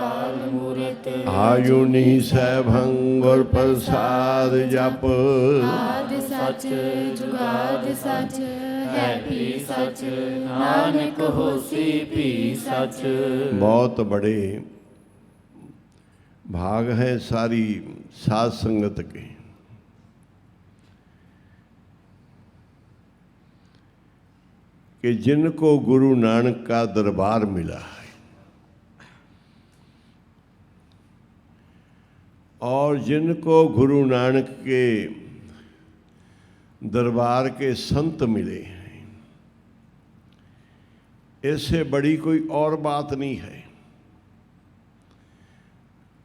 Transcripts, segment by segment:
अकाल मूरत आयुनि सैभं गुर प्रसाद जप। आद सच जुगाद सच है भी सच नानक होसी भी सच। बहुत बड़े भाग हैं सारी साध संगत के। कि जिनको गुरु नानक का दरबार मिला है और जिनको गुरु नानक के दरबार के संत मिले हैं, इससे बड़ी कोई और बात नहीं है।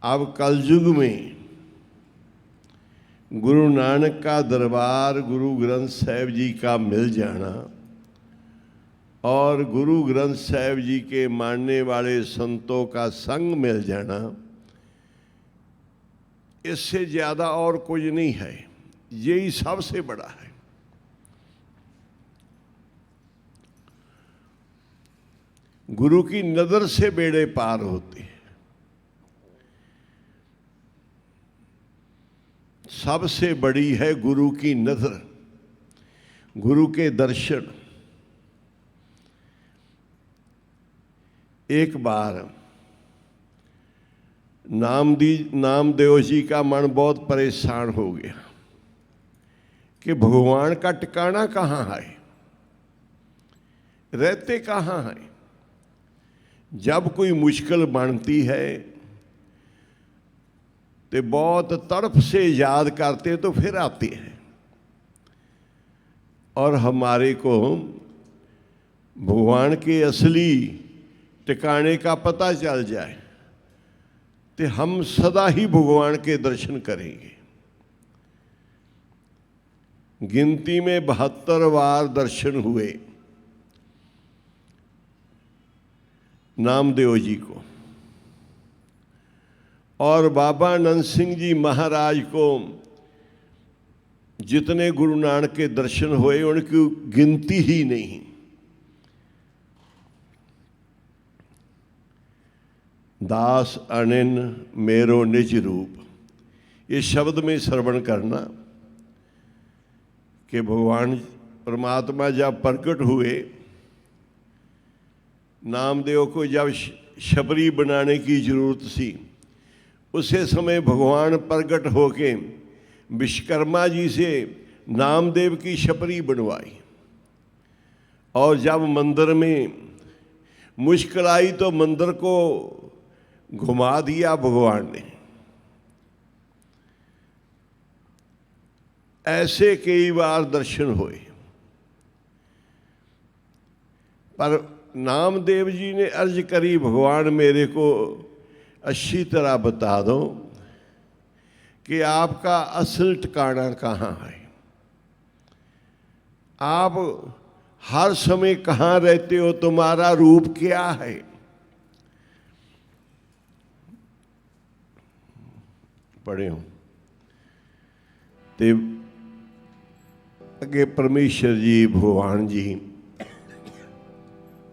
अब कलयुग में गुरु नानक का दरबार, गुरु ग्रंथ साहिब जी का मिल जाना और गुरु ग्रंथ साहिब जी के मानने वाले संतों का संग मिल जाना, इससे ज़्यादा और कुछ नहीं है। यही सबसे बड़ा है। गुरु की नज़र से बेड़े पार होते हैं। सबसे बड़ी है गुरु की नज़र, गुरु के दर्शन। एक बार नामदेव जी का मन बहुत परेशान हो गया कि भगवान का ठिकाना कहाँ है, रहते कहाँ हैं। जब कोई मुश्किल बनती है तो बहुत तड़प से याद करते तो फिर आते हैं, और हमारे को भगवान के असली ठिकाने का पता चल जाए तो हम सदा ही भगवान के दर्शन करेंगे। गिनती में 72 बार दर्शन हुए नामदेव जी को, और बाबा आनंद सिंह जी महाराज को जितने गुरु नानक के दर्शन हुए उनकी गिनती ही नहीं। दास अनिन मेरो निज रूप, ये शब्द में श्रवण करना कि भगवान परमात्मा जब प्रकट हुए, नामदेव को जब शबरी बनाने की जरूरत थी, उसे समय भगवान प्रकट होके विश्वकर्मा जी से नामदेव की शबरी बनवाई, और जब मंदिर में मुश्किल आई तो मंदिर को घुमा दिया भगवान ने। ऐसे कई बार दर्शन हुए, पर नामदेव जी ने अर्ज करी, भगवान मेरे को अच्छी तरह बता दो कि आपका असल ठिकाना कहाँ है, आप हर समय कहाँ रहते हो, तुम्हारा रूप क्या है। पढ़े हो ते अगे परमेश्वर जी, भगवान जी,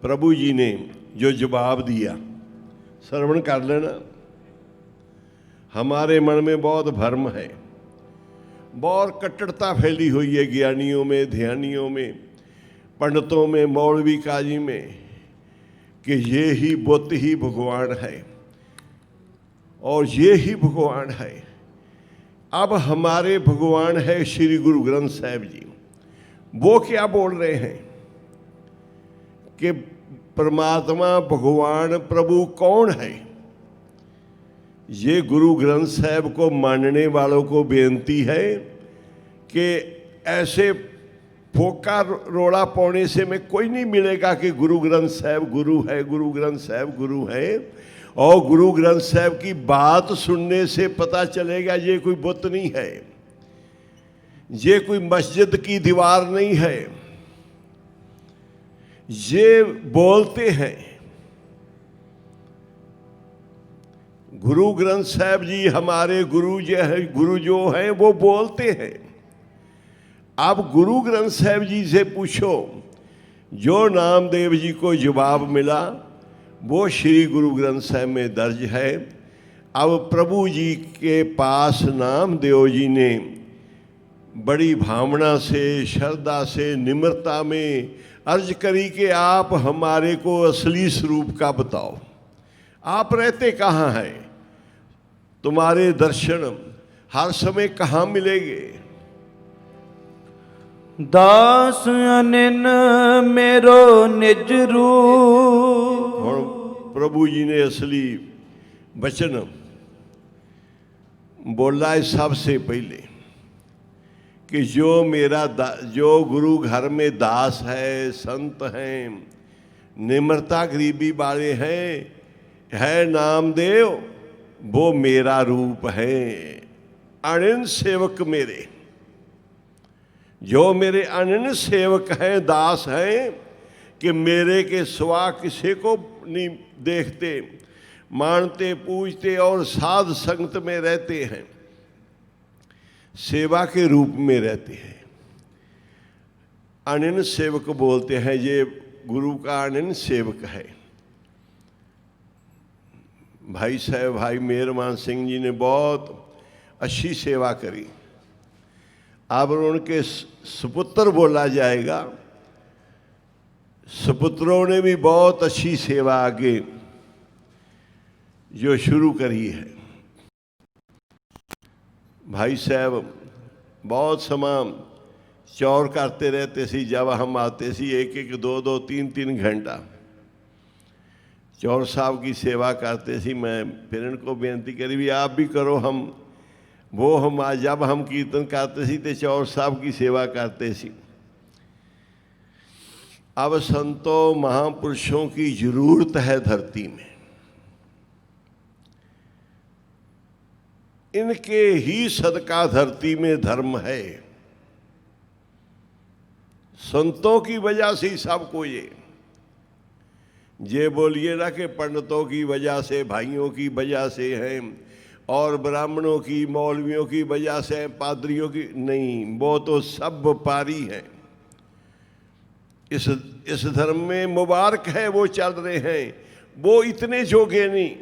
प्रभु जी ने जो जवाब दिया श्रवण कर लेना। हमारे मन में बहुत भ्रम है, बहुत कट्टरता फैली हुई है ज्ञानियों में, ध्यानियों में, पंडितों में, मौलवी काजी में, कि ये ही बुद्ध ही भगवान है और ये ही भगवान है। अब हमारे भगवान है श्री गुरु ग्रंथ साहिब जी। वो क्या बोल रहे हैं कि परमात्मा भगवान प्रभु कौन है। ये गुरु ग्रंथ साहिब को मानने वालों को बेनती है कि ऐसे फोका रोड़ा पाने से में कोई नहीं मिलेगा कि गुरु ग्रंथ साहिब गुरु है, गुरु ग्रंथ साहिब गुरु है। और गुरु ग्रंथ साहिब की बात सुनने से पता चलेगा ये कोई बुत नहीं है, ये कोई मस्जिद की दीवार नहीं है। ये बोलते हैं, गुरु ग्रंथ साहिब जी हमारे गुरु जो हैं वो बोलते हैं। आप गुरु ग्रंथ साहिब जी से पूछो, जो नामदेव जी को जवाब मिला वो श्री गुरु ग्रंथ साहिब में दर्ज है। अब प्रभु जी के पास नामदेव जी ने बड़ी भावना से, श्रद्धा से, निम्रता में अर्ज करी कि आप हमारे को असली स्वरूप का बताओ, आप रहते कहाँ हैं, तुम्हारे दर्शन हर समय कहाँ मिलेंगे। दास अनिन मेरो निज रूप। और प्रभु जी ने असली वचन बोला है सबसे पहले कि जो गुरु घर में दास है, संत हैं, निम्रता गरीबी वाले हैं, है नामदेव, वो मेरा रूप है। अनिन सेवक मेरे, जो मेरे अनिन सेवक हैं, दास हैं, कि मेरे के सिवा किसी को नहीं देखते, मानते, पूजते और साध संगत में रहते हैं, सेवा के रूप में रहते हैं। अनिन सेवक बोलते हैं, ये गुरु का अनिन सेवक है। भाई साहब, भाई मेहरमान सिंह जी ने बहुत अच्छी सेवा करी। अब उनके सुपुत्र बोला जाएगा, सुपुत्रों ने भी बहुत अच्छी सेवा आगे जो शुरू करी है। भाई साहब बहुत समा चौर करते रहते सी, जब हम आते सी 1-1, 2-2, 3-3 घंटा चौर साहब की सेवा करते सी। मैं फिर इनको बेनती करी भी आप भी करो। हम आज जब हम कीर्तन करते सी तो चौर साहब की सेवा करते सी। अब संतों महापुरुषों की जरूरत है धरती में, इनके ही सदका धरती में धर्म है। संतों की वजह से ही सबको ये बोलिए ना कि पंडितों की वजह से, भाइयों की वजह से हैं, और ब्राह्मणों की, मौलवियों की वजह से, पादरियों की नहीं, वो तो सब व्यापारी हैं। इस धर्म में मुबारक है वो चल रहे हैं। वो इतने जोगे नहीं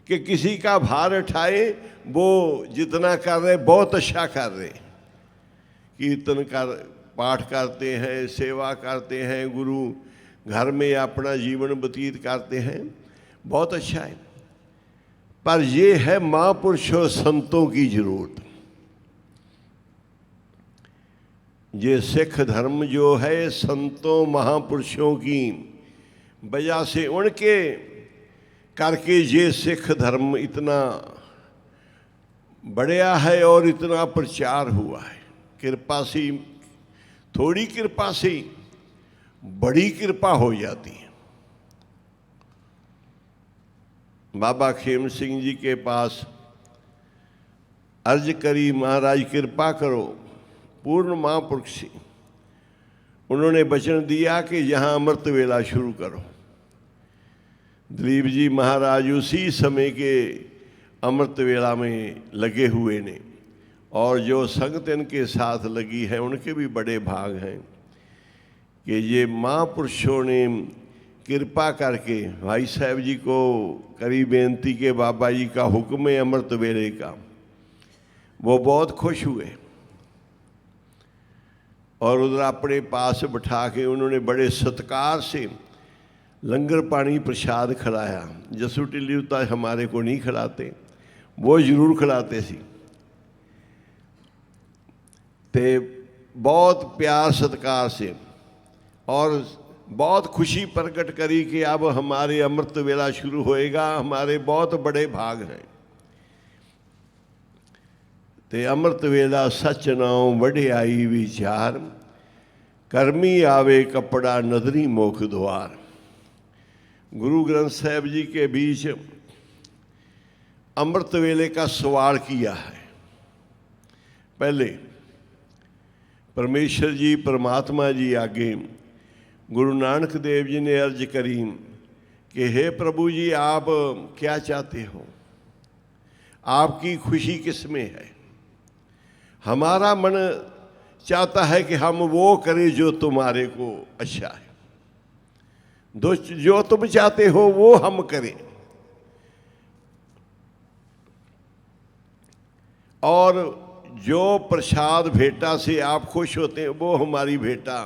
कि किसी का भार उठाए, वो जितना कर रहे बहुत अच्छा कर रहे। कीर्तन कर, पाठ करते हैं, सेवा करते हैं, गुरु घर में अपना जीवन व्यतीत करते हैं, बहुत अच्छा है। पर ये है महापुरुषों संतों की जरूरत। ये सिख धर्म जो है संतों महापुरुषों की वजह से, उनके करके ये सिख धर्म इतना बढ़िया है और इतना प्रचार हुआ है। कृपा से, थोड़ी कृपा से बड़ी कृपा हो जाती है। बाबा खेम सिंह जी के पास अर्ज करी, महाराज कृपा करो, पूर्ण महापुरुष से। उन्होंने वचन दिया कि यहाँ अमृत वेला शुरू करो। दिलीप जी महाराज उसी समय के अमृत वेला में लगे हुए ने, और जो संगत इनके साथ लगी है उनके भी बड़े भाग हैं कि ये महापुरुषों ने कृपा करके भाई साहब जी को करी बेनती के बाबा जी का हुक्म है अमृत वेले का। वो बहुत खुश हुए और उधर अपने पास बिठा के उन्होंने बड़े सत्कार से लंगर पानी प्रसाद खिलाया। जसू टिल्ली उतना हमारे को नहीं खिलाते, वो जरूर खिलाते सी। ते बहुत प्यार सत्कार से और बहुत खुशी प्रकट करी कि अब हमारे अमृत वेला शुरू होएगा। हमारे बहुत बड़े भाग हैं। ते अमृत वेला सच नाउ वड्याई विचार, कर्मी आवे कपड़ा नदरी मोख द्वार। गुरु ग्रंथ साहिब जी के बीच अमृत वेले का सवाल किया है। पहले परमेश्वर जी, परमात्मा जी आगे गुरु नानक देव जी ने अर्ज करी कि हे प्रभु जी, आप क्या चाहते हो, आपकी खुशी किस में है। हमारा मन चाहता है कि हम वो करें जो तुम्हारे को अच्छा है। जो तुम चाहते हो वो हम करें, और जो प्रसाद भेंटा से आप खुश होते हैं वो हमारी भेंटा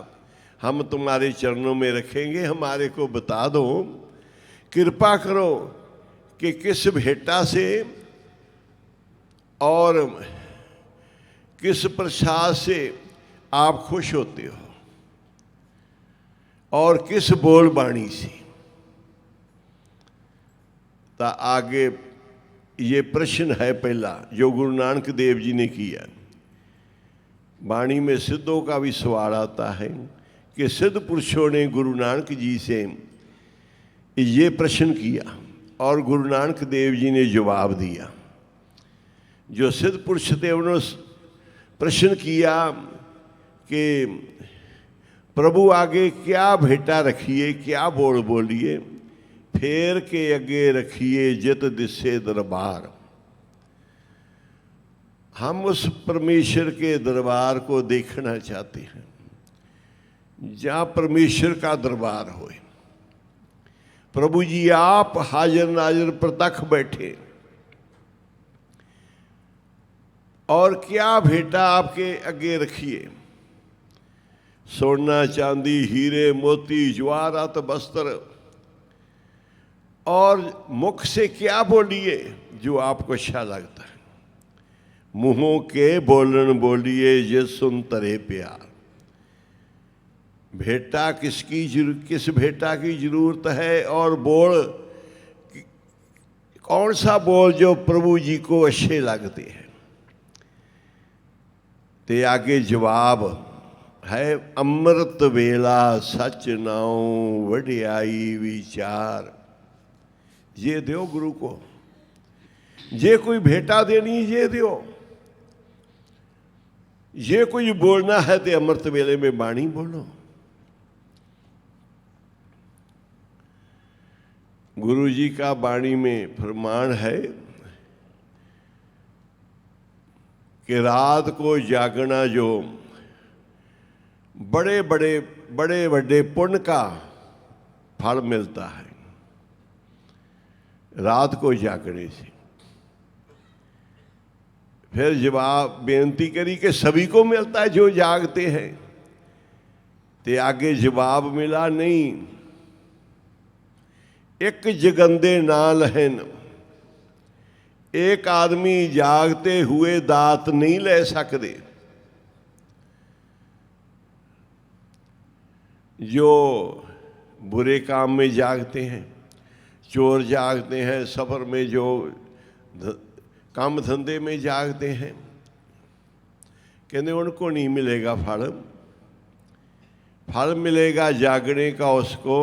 हम तुम्हारे चरणों में रखेंगे। हमारे को बता दो, कृपा करो कि किस भेंटा से और किस प्रसाद से आप खुश होते हो और किस बोल बाणी से। तो आगे ये प्रश्न है पहला जो गुरु नानक देव जी ने किया। वाणी में सिद्धों का भी सवाल आता है कि सिद्ध पुरुषों ने गुरु नानक जी से ये प्रश्न किया और गुरु नानक देव जी ने जवाब दिया। जो सिद्ध पुरुष थे उन्होंने प्रश्न किया कि प्रभु आगे क्या भेंटा रखिए, क्या बोल बोलिए, फेर के अगे रखिए जित दिसे दरबार। हम उस परमेश्वर के दरबार को देखना चाहते हैं जहाँ परमेश्वर का दरबार होए। प्रभु जी आप हाजिर नाजिर प्रतख बैठे और क्या भेंटा आपके आगे रखिए। सोना चांदी हीरे मोती ज्वारात वस्त्र, और मुख से क्या बोलिए जो आपको अच्छा लगता है। मुंहों के बोलन बोलिए ये सुन तरे प्यार। भेंटा किस भेंटा की जरूरत है और बोल कौन सा बोल जो प्रभु जी को अच्छे लगते हैं। ते आगे जवाब है अमृत वेला सच नाऊ वडियाई विचार। ये दो गुरु को, ये कोई भेंटा देनी ये दो। ये कोई बोलना है तो अमृत वेले में बाणी बोलो। गुरु जी का बाणी में फरमान है कि रात को जागना जो बड़े बड़े पुण्य का फल मिलता है रात को जागने से। फिर जवाब बेनती करी कि सभी को मिलता है जो जागते हैं, ते आगे जवाब मिला नहीं। एक जगंदे ना लहन, एक आदमी जागते हुए दात नहीं ले सकते। जो बुरे काम में जागते हैं, चोर जागते हैं, सफ़र में जो काम धंधे में जागते हैं, कहते उनको नहीं मिलेगा फल। फल मिलेगा जागने का उसको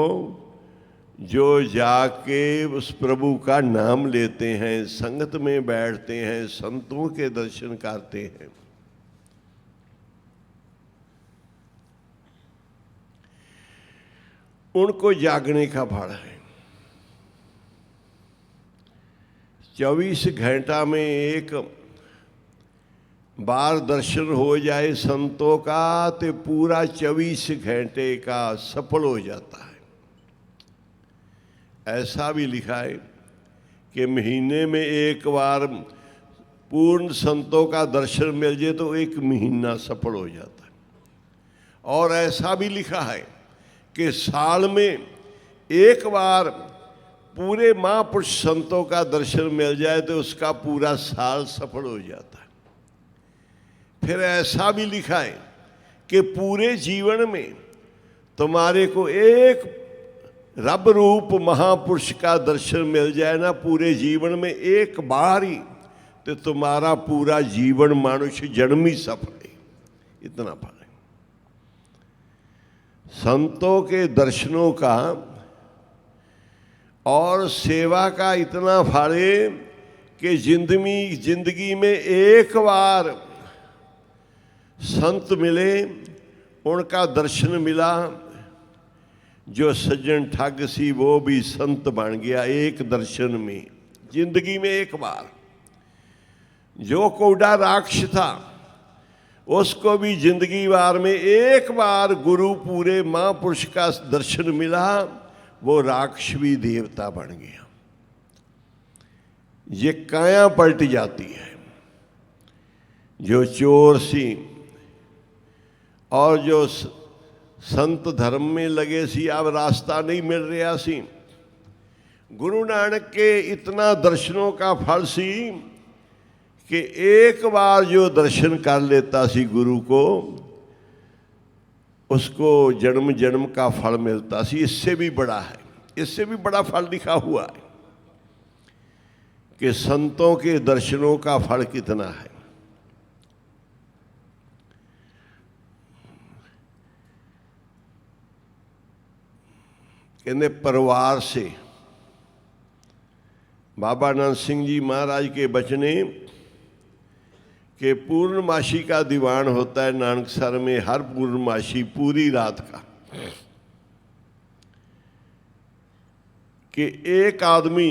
जो जाग के उस प्रभु का नाम लेते हैं, संगत में बैठते हैं, संतों के दर्शन करते हैं। उनको जागने का फल है। 24 घंटा में एक बार दर्शन हो जाए संतों का तो पूरा 24 घंटे का सफल हो जाता है। ऐसा भी लिखा है कि महीने में एक बार पूर्ण संतों का दर्शन मिल जाए तो एक महीना सफल हो जाता है। और ऐसा भी लिखा है कि साल में एक बार पूरे महापुरुष संतों का दर्शन मिल जाए तो उसका पूरा साल सफल हो जाता है। फिर ऐसा भी लिखा है कि पूरे जीवन में तुम्हारे को एक रब रूप महापुरुष का दर्शन मिल जाए ना पूरे जीवन में एक बार ही, तो तुम्हारा पूरा जीवन मनुष्य जन्म ही सफल है। इतना फल है संतों के दर्शनों का और सेवा का। इतना फल है कि जिंदगी में एक बार संत मिले, उनका दर्शन मिला। जो सज्जन ठग सी वो भी संत बन गया एक दर्शन में, जिंदगी में एक बार। जो कोड़ा राक्ष था उसको भी जिंदगी भर में एक बार गुरु पूरे महापुरुष का दर्शन मिला, वो राक्षसी देवता बन गया। ये काया पलट जाती है। जो चोर सी और जो संत धर्म में लगे सी, अब रास्ता नहीं मिल रहा सी। गुरु नानक के इतना दर्शनों का फल सी कि एक बार जो दर्शन कर लेता सी गुरु को, उसको जन्म जन्म का फल मिलता सी। इससे भी बड़ा है, इससे भी बड़ा फल लिखा हुआ है कि संतों के दर्शनों का फल कितना है। कहते परिवार से बाबा नानक सिंह जी महाराज के बचने कि पूर्णमासी का दीवान होता है नानकसर में, हर पूर्णमासी पूरी रात का, कि एक आदमी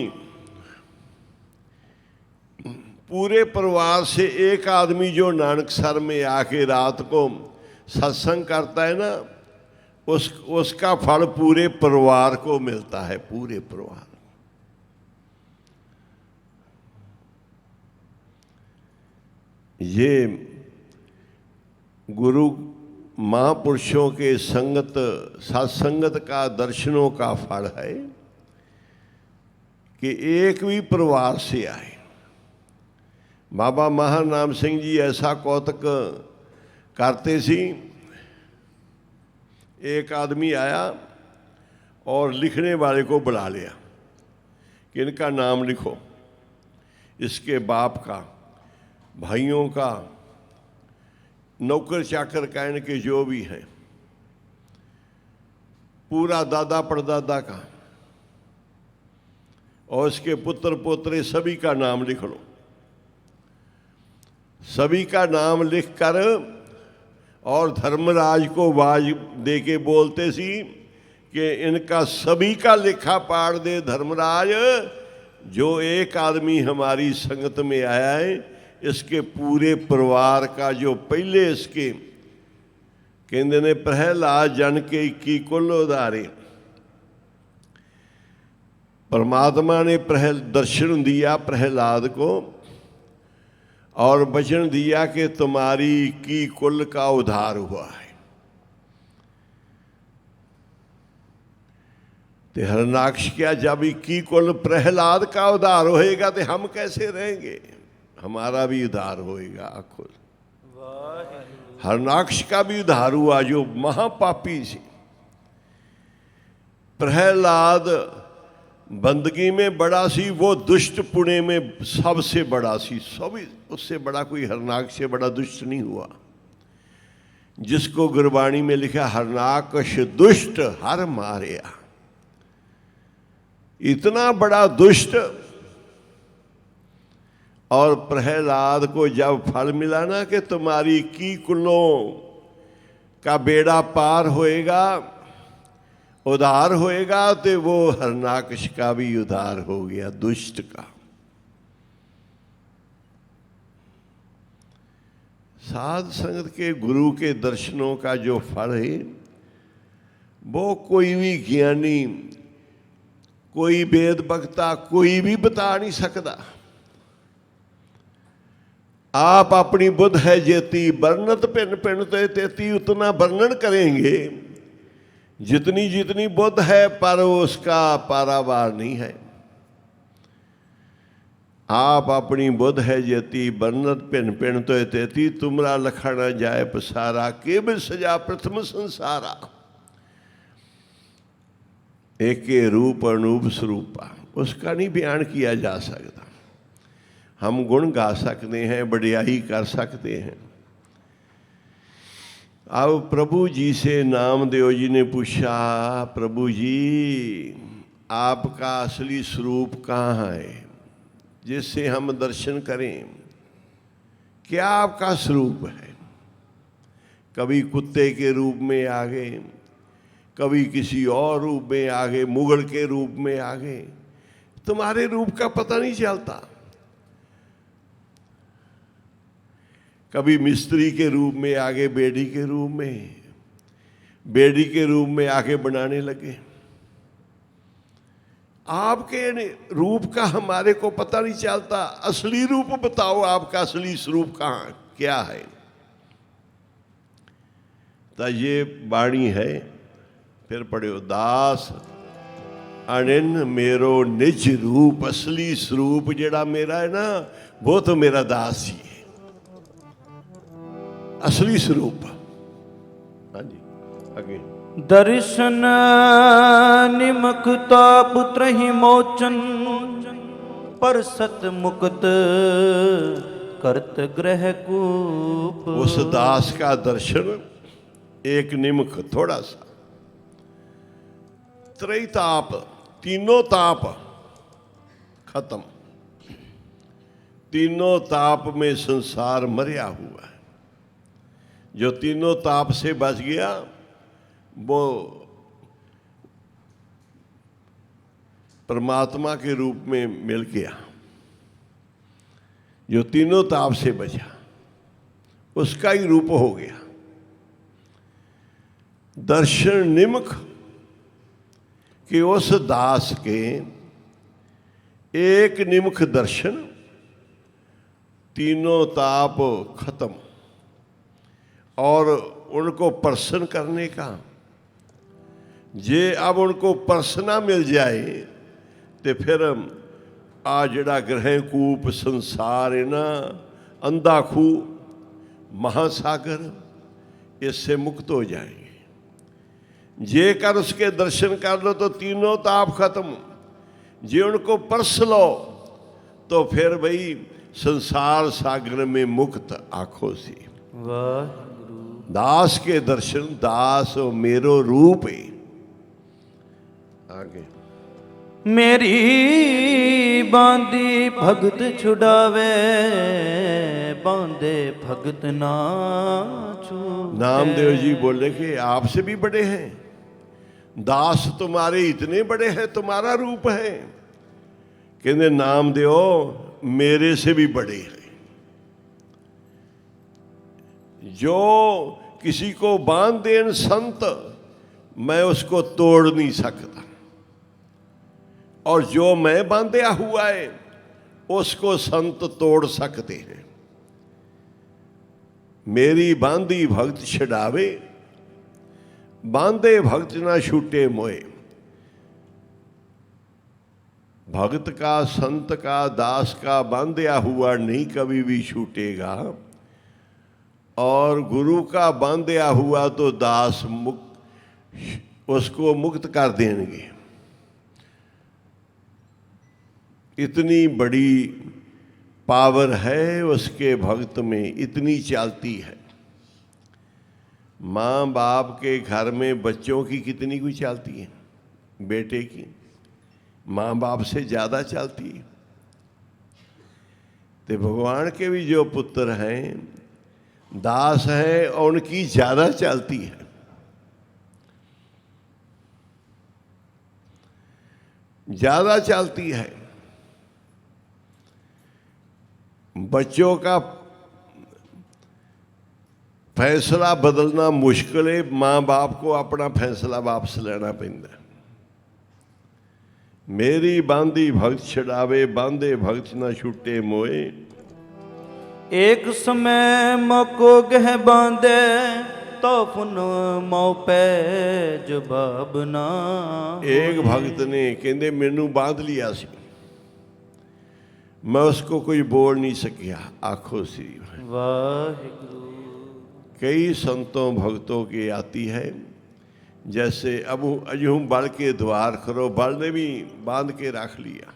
पूरे परिवार से एक आदमी जो नानकसर में आके रात को सत्संग करता है ना, उसका फल पूरे परिवार को मिलता है, पूरे परिवार। ये गुरु महापुरुषों के संगत सत्संगत का दर्शनों का फल है कि एक भी परिवार से आए। बाबा महानाम सिंह जी ऐसा कौतक करते सी। एक आदमी आया और लिखने वाले को बुला लिया कि इनका नाम लिखो, इसके बाप का, भाइयों का, नौकर चाकर का, इनके जो भी हैं, पूरा दादा परदादा का और इसके पुत्र पोत्रे सभी का नाम लिख लो। सभी का नाम लिखकर और धर्मराज को आवाज दे के बोलते सी कि इनका सभी का लेखा पाड़ दे धर्मराज। जो एक आदमी हमारी संगत में आया है, इसके पूरे परिवार का, जो पहले इसके कहते ने प्रहलाद जन के 21 कुल उधारे, परमात्मा ने दर्शन दिया प्रहलाद को और वचन दिया कि तुम्हारी 21 कुल का उद्धार हुआ है। तो हरनाक्ष क्या, जब 21 कुल प्रहलाद का उद्धार होएगा तो हम कैसे रहेंगे? हमारा भी उद्धार होएगा खुद। हरनाक्ष का भी उद्धार हुआ जो महापापी सी। प्रहलाद बंदगी में बड़ा सी, वो दुष्ट पुणे में सबसे बड़ा सी। सभी उससे बड़ा कोई हरनाक्ष से बड़ा दुष्ट नहीं हुआ, जिसको गुरबाणी में लिखा हरनाक्ष दुष्ट हर मारिया। इतना बड़ा दुष्ट, और प्रहलाद को जब फल मिला ना कि तुम्हारी 21 कुलों का बेड़ा पार होएगा, उद्धार होएगा, तो वो हरनाक्ष का भी उद्धार हो गया, दुष्ट का। साध संगत के गुरु के दर्शनों का जो फल है, वो कोई भी ज्ञानी, कोई वेद वक्ता, कोई भी बता नहीं सकता। आप अपनी बुद्ध है जेती वर्णत पिन पिन तेती, उतना वर्णन करेंगे जितनी जितनी बुद्ध है, पर उसका पारावार नहीं है। आप अपनी बुद्ध है जेती वर्णत पिन पिन तो तेती, तुमरा लखा न जाए पसारा, केवल सजा प्रथम संसारा। एक रूप अनूप स्वरूपा, उसका नहीं बयान किया जा सकता। हम गुण गा सकते हैं, बढ़ियाई कर सकते हैं। अब प्रभु जी से नामदेव जी ने पूछा, प्रभु जी आपका असली स्वरूप कहाँ है जिससे हम दर्शन करें? क्या आपका स्वरूप है? कभी कुत्ते के रूप में आ गए, कभी किसी और रूप में आ गए, मुगल के रूप में आ गए, तुम्हारे रूप का पता नहीं चलता। कभी मिस्त्री के रूप में आगे, बेड़ी के रूप में, बेड़ी के रूप में आगे बनाने लगे। आपके रूप का हमारे को पता नहीं चलता, असली रूप बताओ, आपका असली स्वरूप कहाँ क्या है। तो ये वाणी है। फिर पढ़ो, दास अनिन मेरो निज रूप, असली स्वरूप जेड़ा मेरा है ना, वो तो मेरा दास ही है, असली स्वरूप। हाँ जी, आगे। दर्शन निमखता पुत्र ही मोचन, पर सत मुक्त करत ग्रह कूप। उस दास का दर्शन, एक निमख थोड़ा सा, त्रैताप, तीनों ताप खत्म। तीनों ताप में संसार मरिया हुआ है। जो तीनों ताप से बच गया वो परमात्मा के रूप में मिल गया। जो तीनों ताप से बचा उसका ही रूप हो गया। दर्शन निमख कि उस दास के एक निमख दर्शन, तीनों ताप खत्म। और उनको प्रसन्न करने का, जे अब उनको प्रसन्ना मिल जाए तो फिर आ जड़ा ग्रह कूप संसार है ना, अंधा खू महासागर, इससे मुक्त हो जाएंगे। जे कर उसके दर्शन कर लो तो तीनों ताप खत्म। जे उनको परस लो तो फिर भाई संसार सागर में मुक्त आंखों से। वाहिगुरु। दास के दर्शन, दास मेरो रूप है। आगे। मेरी बांदी भगत छुड़ावे, बांधे भगत ना छूटे। नामदेव जी बोले कि आपसे भी बड़े हैं, दास तुम्हारे इतने बड़े हैं, तुम्हारा रूप है। कहते नामदेव मेरे से भी बड़े हैं। जो किसी को बांध देन संत, मैं उसको तोड़ नहीं सकता, और जो मैं बांधा हुआ है उसको संत तोड़ सकते हैं। मेरी बांधी भक्त छड़ावे, बांधे भक्त ना छूटे मोए। भक्त का, संत का, दास का बांधा हुआ नहीं कभी भी छूटेगा, और गुरु का बांधा हुआ तो दास मुक्त, उसको मुक्त कर देंगे। इतनी बड़ी पावर है उसके भक्त में, इतनी चलती है। माँ बाप के घर में बच्चों की कितनी कोई चलती है, बेटे की माँ बाप से ज़्यादा चलती है। तो भगवान के भी जो पुत्र हैं, दास हैं, और उनकी ज़्यादा चलती है। ज़्यादा चलती है। बच्चों का फैसला बदलना मुश्किल है, माँ बाप को अपना फैसला वापस लेना पैंदा। मेरी बांधी भक्त छड़ावे, बांधे भक्त ना छूटे मोए। एक समय मको गह बांधे, तो पुन मौ पे जवाब ना। एक भक्त ने कहते मैनू बांध लिया सी, मैं उसको कोई बोल नहीं सकिया, आखो सी। वाहिगुरु। कई संतों भक्तों की आती है, जैसे अब अजहू बल के द्वार करो, बल ने भी बांध के रख लिया।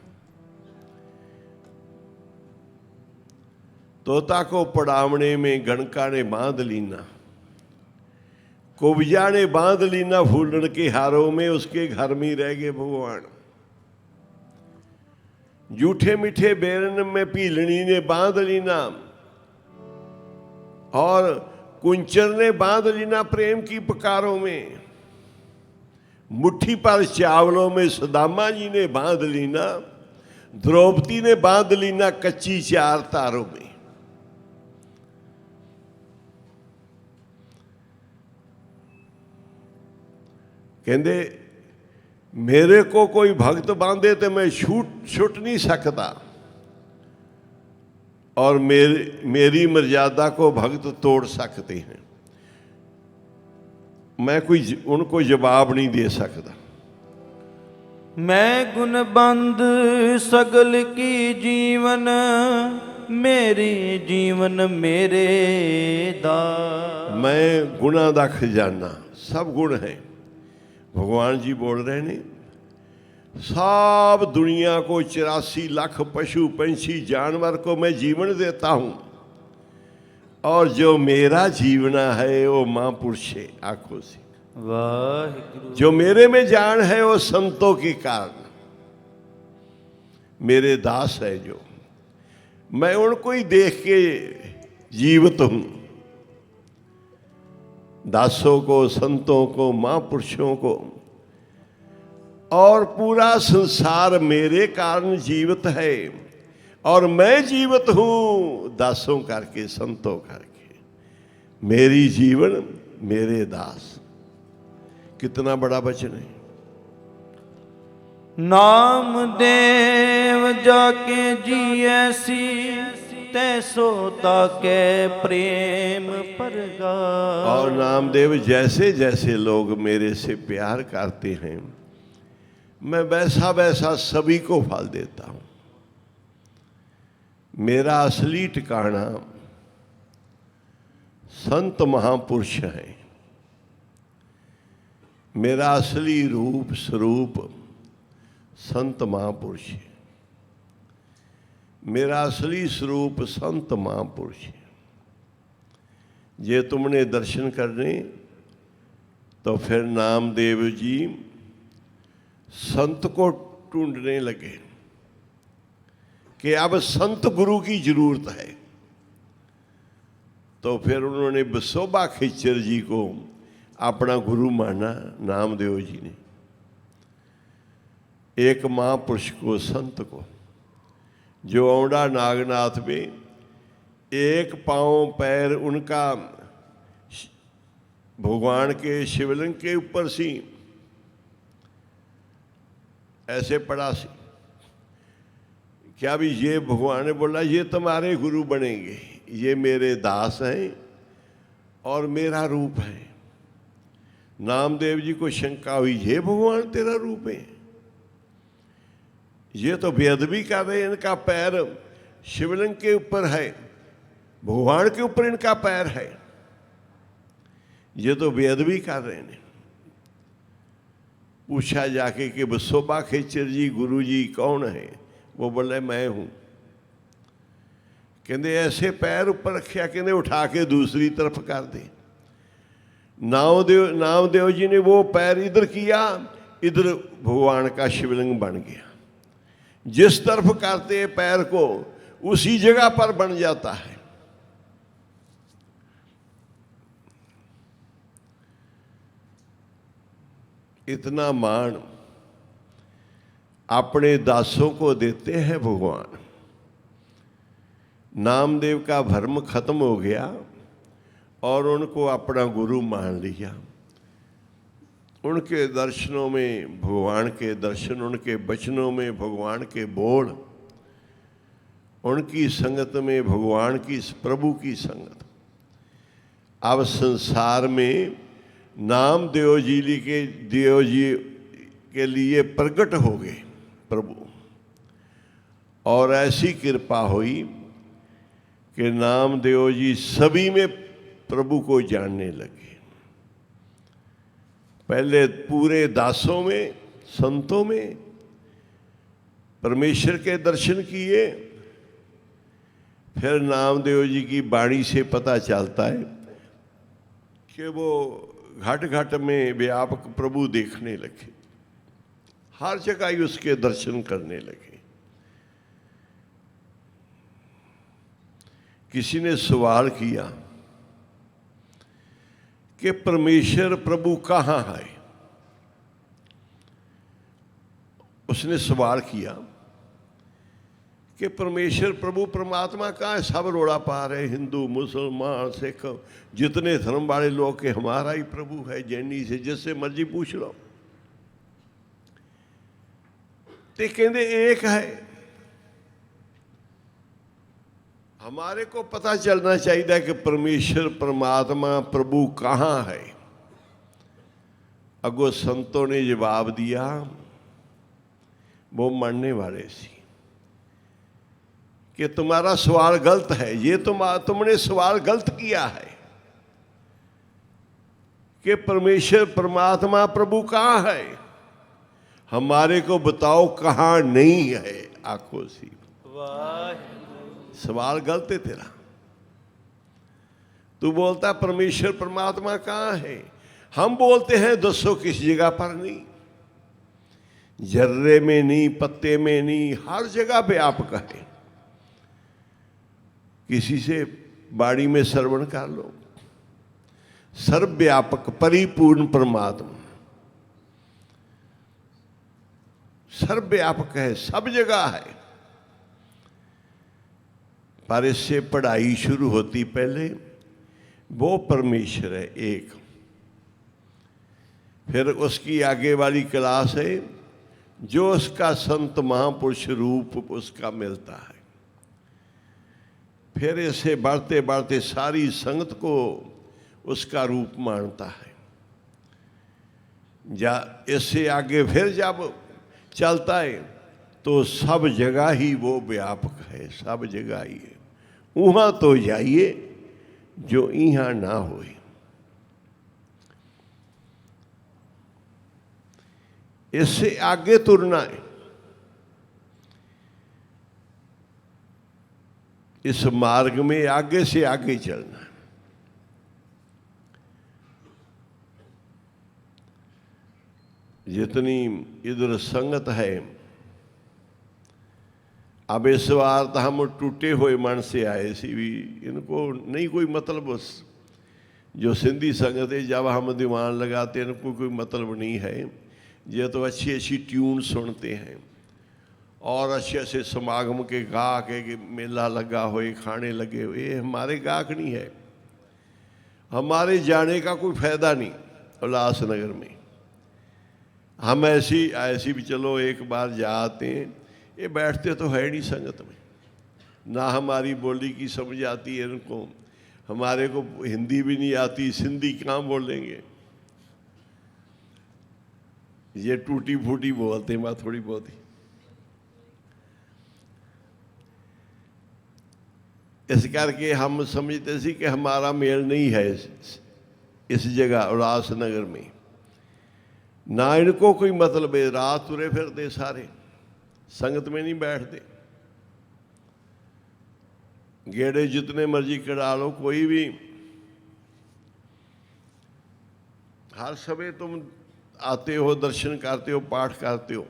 तोता को पड़ावने में गणका ने बांध लीना, कुब्जा ने बांध लीना, फूलन के हारों में उसके घर में रह गए भगवान। जूठे मीठे बेरन में पीलनी ने बांध लीना, और कुंचर ने बांध लीना प्रेम की पुकारों में। मुट्ठी पर चावलों में सुदामा जी ने बांध लीना, द्रौपदी ने बांध लीना कच्ची चार तारों में। कहते मेरे को कोई भगत बांधे तो मैं छूट नहीं सकता, और मेरी मर्यादा को भगत तोड़ सकते हैं। मैं कोई उनको जवाब नहीं दे सकता। मैं गुणबंद सगल की जीवन, मेरी जीवन मेरे दास। मैं गुणा दा खजाना, सब गुण है। भगवान जी बोल रहे ने, सब दुनिया को 84 लाख पशु पंछी जानवर को मैं जीवन देता हूं, और जो मेरा जीवना है वो महापुरुष है आंखों से। वाहिगुरु। जो मेरे में जान है वो संतों के कारण मेरे दास है। जो मैं उनको ही देख के जीवित हूं। दासों को, संतों को, महापुरुषों को, और पूरा संसार मेरे कारण जीवित है, और मैं जीवित हूं दासों करके, संतों करके। मेरी जीवन मेरे दास। कितना बड़ा वचन है। नाम देव जाके जी ऐसी, तैसो ताके प्रेम परगा। और नामदेव जैसे जैसे लोग मेरे से प्यार करते हैं, मैं वैसा वैसा सभी को फल देता हूं। मेरा असली ठिकाना संत महापुरुष है। मेरा असली रूप स्वरूप संत महापुरुष है। मेरा असली स्वरूप संत महापुरुष है। ये तुमने दर्शन करने तो फिर नामदेव जी संत को ढूंढने लगे कि अब संत गुरु की जरूरत है। तो फिर उन्होंने बसोबा खेचर जी को अपना गुरु माना। नामदेव जी ने एक महापुरुष को, संत को, जो औंडा नागनाथ में एक पांव पैर उनका भगवान के शिवलिंग के ऊपर सी, ऐसे पड़ा सी। क्या भी ये भगवान ने बोला ये तुम्हारे गुरु बनेंगे, ये मेरे दास हैं और मेरा रूप है। नामदेव जी को शंका हुई, ये भगवान तेरा रूप है? ये तो बेअदबी कर रहे, इनका पैर शिवलिंग के ऊपर है, भगवान के ऊपर इनका पैर है, ये तो बेअदबी कर रहे हैं। पूछा जाके कि बसोबा खेचर जी गुरु जी कौन है? वो बोले मैं हूं। कहते ऐसे पैर ऊपर रखा, कहते उठा के दूसरी तरफ कर दे। नामदेव जी ने वो पैर इधर किया, इधर भगवान का शिवलिंग बन गया। जिस तरफ करते हैं पैर को उसी जगह पर बन जाता है। इतना मान अपने दासों को देते हैं भगवान। नामदेव का भ्रम खत्म हो गया और उनको अपना गुरु मान लिया। उनके दर्शनों में भगवान के दर्शन, उनके वचनों में भगवान के बोल, उनकी संगत में भगवान की, प्रभु की संगत। अब संसार में नामदेव जी के लिए प्रकट हो गए प्रभु, और ऐसी कृपा हुई कि नामदेव जी सभी में प्रभु को जानने लगे। पहले पूरे दासों में, संतों में परमेश्वर के दर्शन किए, फिर नामदेव जी की वाणी से पता चलता है कि वो घट घट में व्यापक प्रभु देखने लगे, हर जगह ही उसके दर्शन करने लगे। किसी ने सवाल किया कि परमेश्वर प्रभु कहाँ है? उसने सवाल किया कि परमेश्वर प्रभु परमात्मा कहाँ है? सब रोड़ा पा रहे, हिंदू मुसलमान सिख जितने धर्म वाले लोग के हमारा ही प्रभु है, जैनी से जिससे मर्जी पूछ लो। ते कहते एक है। हमारे को पता चलना चाहिए कि परमेश्वर परमात्मा प्रभु कहाँ है। अगो संतों ने जवाब दिया, वो मानने वाले सी, कि तुम्हारा सवाल गलत है। ये तुमने सवाल गलत किया है कि परमेश्वर परमात्मा प्रभु कहाँ है। हमारे को बताओ कहाँ नहीं है। आंखों सी सवाल गलत है तेरा। तू बोलता परमेश्वर परमात्मा कहाँ है, हम बोलते हैं दसो किस जगह पर नहीं, जर्रे में नहीं, पत्ते में नहीं, हर जगह व्यापक है। किसी से बाड़ी में श्रवण कर लो, सर्वव्यापक परिपूर्ण परमात्मा सर्वव्यापक है, सब जगह है। पर इससे पढ़ाई शुरू होती पहले वो परमेश्वर है एक, फिर उसकी आगे वाली क्लास है जो उसका संत महापुरुष रूप उसका मिलता है। फिर इसे बढ़ते बढ़ते सारी संगत को उसका रूप मानता है। या इससे आगे फिर जब चलता है तो सब जगह ही वो व्यापक है, सब जगह ही है। वहाँ तो जाइए जो यहाँ ना होए। इससे आगे तुरना है। इस मार्ग में आगे से आगे चलना है। जितनी इधर संगत है, अब इस बार तो हम टूटे हुए मन से आए सी भी, इनको नहीं कोई मतलब। बस जो सिंधी संगत है जब हम दीवान लगाते हैं इनको कोई मतलब नहीं है। ये तो अच्छी अच्छी ट्यून सुनते हैं और अच्छे अच्छे समागम के गाहक है कि मेला लगा हुए, खाने लगे हुए, ये हमारे गाहक नहीं है। हमारे जाने का कोई फायदा नहीं उल्लासनगर में। हम ऐसी भी चलो एक बार जाते हैं, ये बैठते तो है नहीं संगत में, ना हमारी बोली की समझ आती है इनको। हमारे को हिंदी भी नहीं आती, सिंधी कहाँ बोलेंगे। ये टूटी फूटी बोलते हैं बात थोड़ी बहुत ही। इस करके हम समझते सी कि हमारा मेल नहीं है इस जगह उल्लासनगर में, ना इनको कोई मतलब है। रात तुरे फिरते सारे, संगत में नहीं बैठते। गेड़े जितने मर्जी करा लो, कोई भी हर समय तुम आते हो, दर्शन करते हो, पाठ करते हो।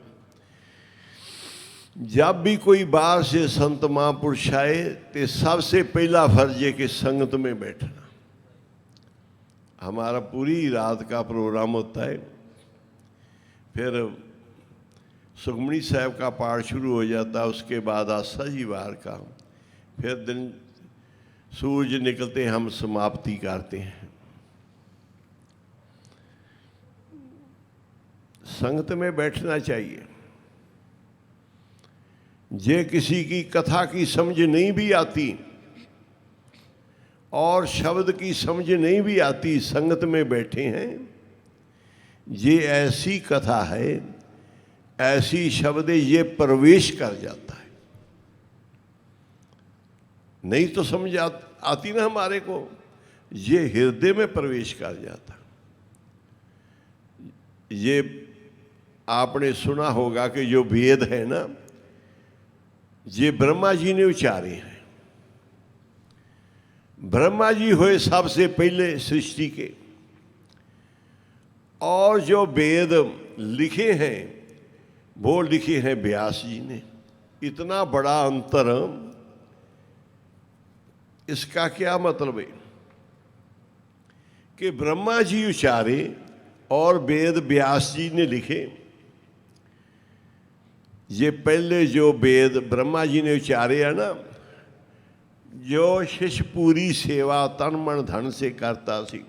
जब भी कोई बाहर से संत महापुरुष आए तो सबसे पहला फर्ज है कि संगत में बैठना। हमारा पूरी रात का प्रोग्राम होता है, फिर सुखमणी साहब का पाठ शुरू हो जाता है, उसके बाद आस्था जी वार का, फिर दिन सूरज निकलते हम समाप्ति करते हैं। संगत में बैठना चाहिए। जे किसी की कथा की समझ नहीं भी आती और शब्द की समझ नहीं भी आती, संगत में बैठे हैं, ये ऐसी कथा है, ऐसी शब्द ये प्रवेश कर जाता है। नहीं तो समझ आती ना हमारे को, ये हृदय में प्रवेश कर जाता। ये आपने सुना होगा कि जो वेद है ना, ये ब्रह्मा जी ने उचारे हैं। ब्रह्मा जी हुए सबसे पहले सृष्टि के, और जो वेद लिखे हैं वो लिखे हैं व्यास जी ने। इतना बड़ा अंतर, इसका क्या मतलब है कि ब्रह्मा जी उचारे और वेद व्यास जी ने लिखे। ये पहले जो वेद ब्रह्मा जी ने उचारे है ना, जो शिष्य पूरी सेवा तन मन धन से करता सी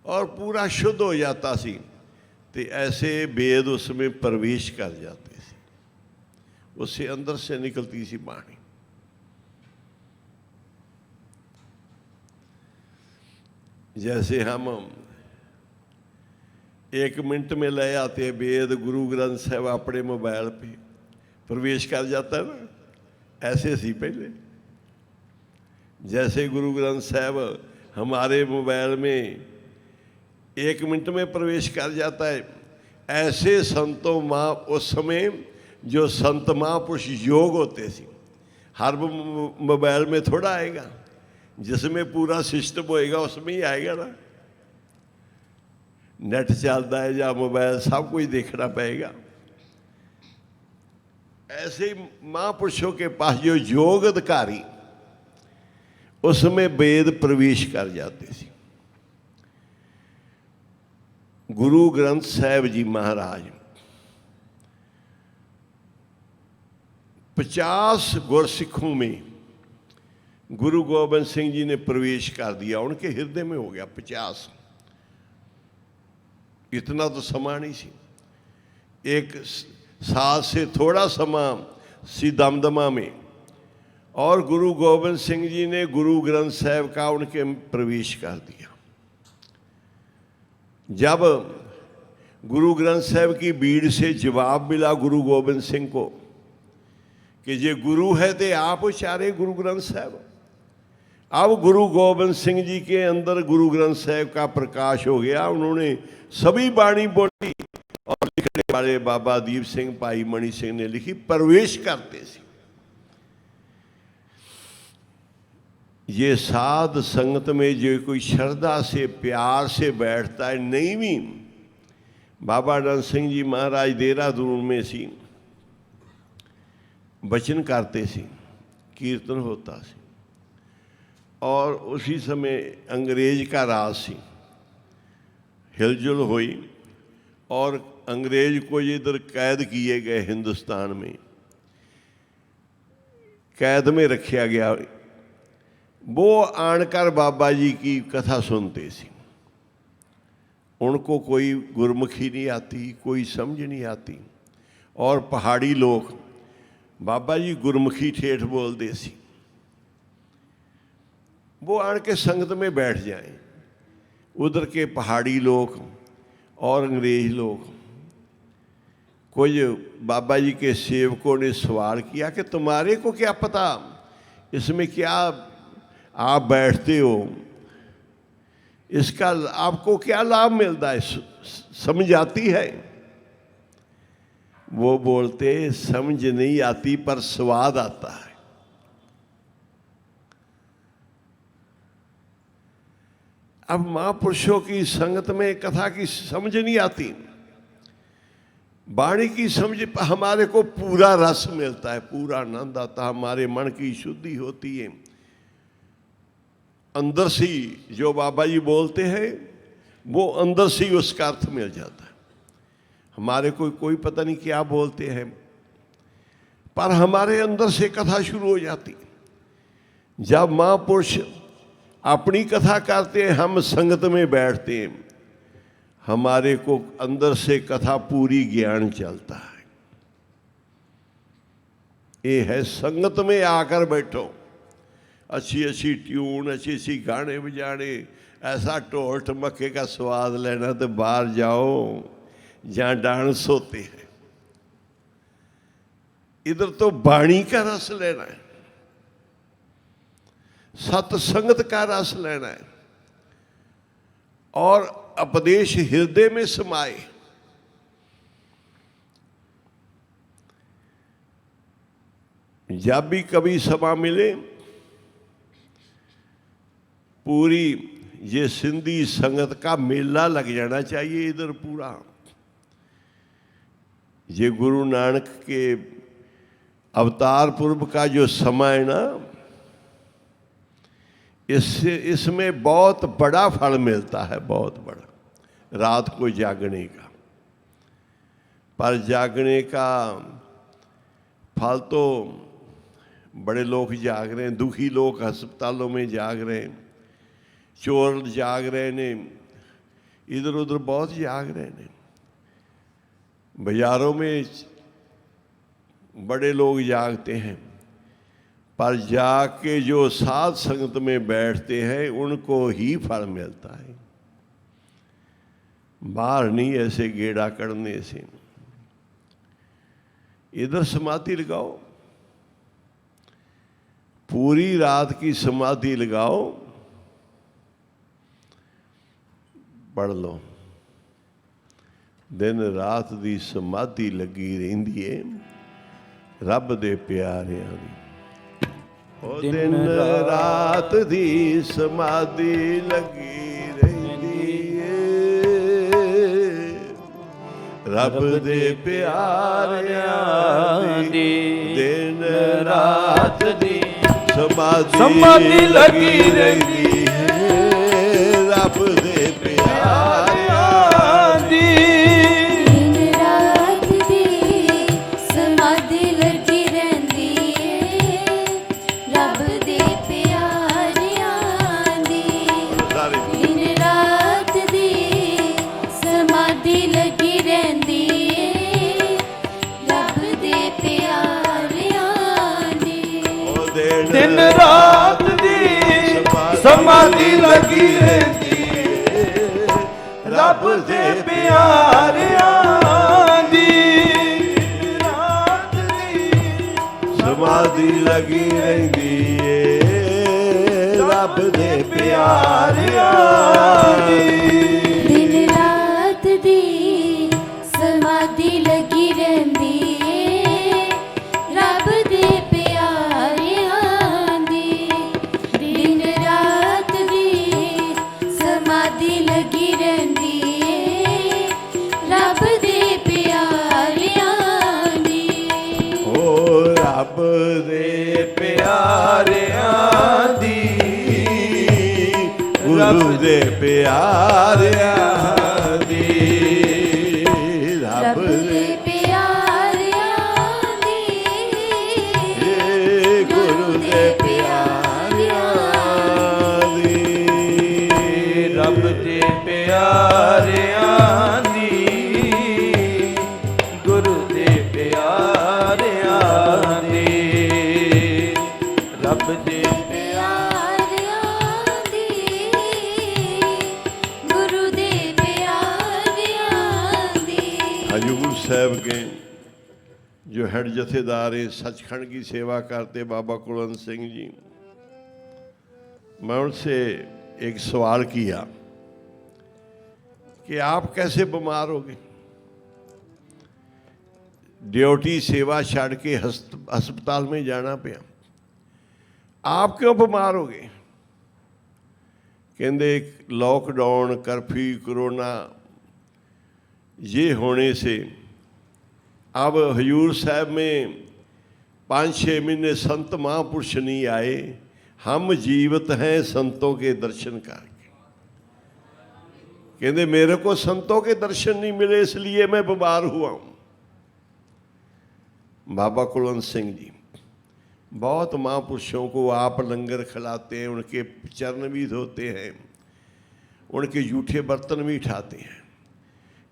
और पूरा शुद्ध हो जाता सी, तो ऐसे वेद उसमें प्रवेश कर जाते थे। उससे अंदर से निकलती सी वाणी। जैसे हम 1 मिनट में ले आते हैं वेद गुरु ग्रंथ साहब अपने मोबाइल पे प्रवेश कर जाता है ना, ऐसे सी पहले। जैसे गुरु ग्रंथ साहब हमारे मोबाइल में 1 मिनट में प्रवेश कर जाता है, ऐसे संतों माँ उस समय जो संत महापुरुष योग होते थे, हर मोबाइल में थोड़ा आएगा, जिसमें पूरा सिस्टम होएगा उसमें ही आएगा ना। नेट चलता है या मोबाइल, सब कुछ देखना पड़ेगा। ऐसे ही महापुरुषों के पास जो योग अधिकारी, उसमें वेद प्रवेश कर जाते थे। गुरु ग्रंथ साहब जी महाराज 50 गुरसिखों में गुरु गोबिंद सिंह जी ने प्रवेश कर दिया, उनके हृदय में हो गया 50। इतना तो समा नहीं सी, 1 साल से थोड़ा समा सी दमदमा में, और गुरु गोबिंद सिंह जी ने गुरु ग्रंथ साहब का उनके प्रवेश कर दिया। जब गुरु ग्रंथ साहब की भीड़ से जवाब मिला गुरु गोबिंद सिंह को कि ये गुरु है तो आप उचारे गुरु ग्रंथ साहब। अब गुरु गोबिंद सिंह जी के अंदर गुरु ग्रंथ साहब का प्रकाश हो गया, उन्होंने सभी बाणी बोली, और लिखने वाले बाबा दीप सिंह भाई मणि सिंह ने लिखी, प्रवेश करते थे। ये साध संगत में जो कोई श्रद्धा से प्यार से बैठता है, नहीं भी बाबा नंद सिंह जी महाराज देहरादून में सी वचन करते सी, कीर्तन होता सी, और उसी समय अंग्रेज का राज सी, हिलजुल हुई और अंग्रेज को ये इधर कैद किए गए, हिंदुस्तान में कैद में रखा गया। वो आनकर बाबा जी की कथा सुनते सी, उनको कोई गुरमुखी नहीं आती, कोई समझ नहीं आती, और पहाड़ी लोग बाबा जी गुरमुखी ठेठ बोलते सी। वो आन के संगत में बैठ जाएं, उधर के पहाड़ी लोग और अंग्रेज लोग। कोई बाबा जी के सेवकों ने सवाल किया कि तुम्हारे को क्या पता इसमें क्या आप बैठते हो, इसका आपको क्या लाभ मिलता है, समझ आती है? वो बोलते समझ नहीं आती पर स्वाद आता है। अब महापुरुषों की संगत में कथा की समझ नहीं आती, वाणी की समझ हमारे को पूरा रस मिलता है, पूरा आनंद आता, हमारे मन की शुद्धि होती है। अंदर से जो बाबा जी बोलते हैं वो अंदर से ही उसका अर्थ मिल जाता है। हमारे को कोई पता नहीं क्या बोलते हैं, पर हमारे अंदर से कथा शुरू हो जाती। जब महापुरुष अपनी कथा करते हैं, हम संगत में बैठते हैं, हमारे को अंदर से कथा पूरी ज्ञान चलता है। ये है संगत में आकर बैठो, अच्छी अच्छी ट्यून, अच्छी अच्छी गाने बजाने, ऐसा ढोल टमके का स्वाद लेना, तो बाहर जाओ जहाँ डांस होते हैं। इधर तो वाणी का रस लेना है, सत्संगत का रस लेना है, और उपदेश हृदय में समाए। जब भी कभी सभा मिले, पूरी ये सिंधी संगत का मेला लग जाना चाहिए इधर पूरा। ये गुरु नानक के अवतार पूर्व का जो समय है ना, इसमें बहुत बड़ा फल मिलता है, बहुत बड़ा, रात को जागने का। पर जागने का फल तो बड़े लोग जाग रहे हैं, दुखी लोग अस्पतालों में जाग रहे हैं, चोर जाग रहे ने, इधर उधर बहुत जाग रहे ने, बाजारों में बड़े लोग जागते हैं, पर जाके जो साध संगत में बैठते हैं उनको ही फल मिलता है, बाहर नहीं ऐसे गेड़ा करने से। इधर समाधि लगाओ, पूरी रात की समाधि लगाओ, पढ़ लो, दिन रात दी समाधि लगी रहिंदी है रब दे प्यारियां दी। ओ दिन रात दी समाधि लगी रहिंदी है रब दे प्यारियां दी। दिन रात दी समाधि लगी रहिंदी है रब दे प्यारियां दी। दिन रात दी समाधि लगी रहंदी है रब दे प्यारियां दी। दिन रात दी समाधि लगी रहंदी है रब दे प्यारियां दी। दिन रात दी समाधि लगी रहंदी रब दे प्यारियां दी। रात दी समाधि लगी रहंदी रब दे प्यारियां दी। दिन रात दी समाधि लगी रहंदी है रब दे प्यारियां दी। दिन रात दी समाधि लगी रहंदी है रब दे प्यारियां दी। ओ रब दे प्यारियां दी गुरु दे प्यारियां दी। रब दे प्यारियां दी गुरु दे प्यारियां दी। रब दे प्यारिਆਂ ਦੀ ਗੁਰੂ ਦੇ ਪਿਆਰਿਆਂ ਦੀ ਰੱਬ ਦੇ प्यारियां दी गुरु दे प्यारियां दी। हजूर साहब के जो हेड जथेदार हैं सचखंड की सेवा करते बाबा कुलवंत सिंह जी, मैं उनसे एक सवाल किया कि आप कैसे बीमार हो गए, ड्यूटी सेवा छड़ के हस्पताल में जाना पिया, आप क्यों बीमार हो गए? कहते लॉकडाउन कर्फ्यू कोरोना ये होने से अब हजूर साहब में 5-6 महीने संत महापुरुष नहीं आए, हम जीवित हैं संतों के दर्शन करके। कहते मेरे को संतों के दर्शन नहीं मिले इसलिए मैं बीमार हुआ हूँ। बाबा कुलवंत सिंह जी बहुत महापुरुषों को आप लंगर खिलाते हैं, उनके चरण भी धोते हैं, उनके जूठे बर्तन भी उठाते हैं।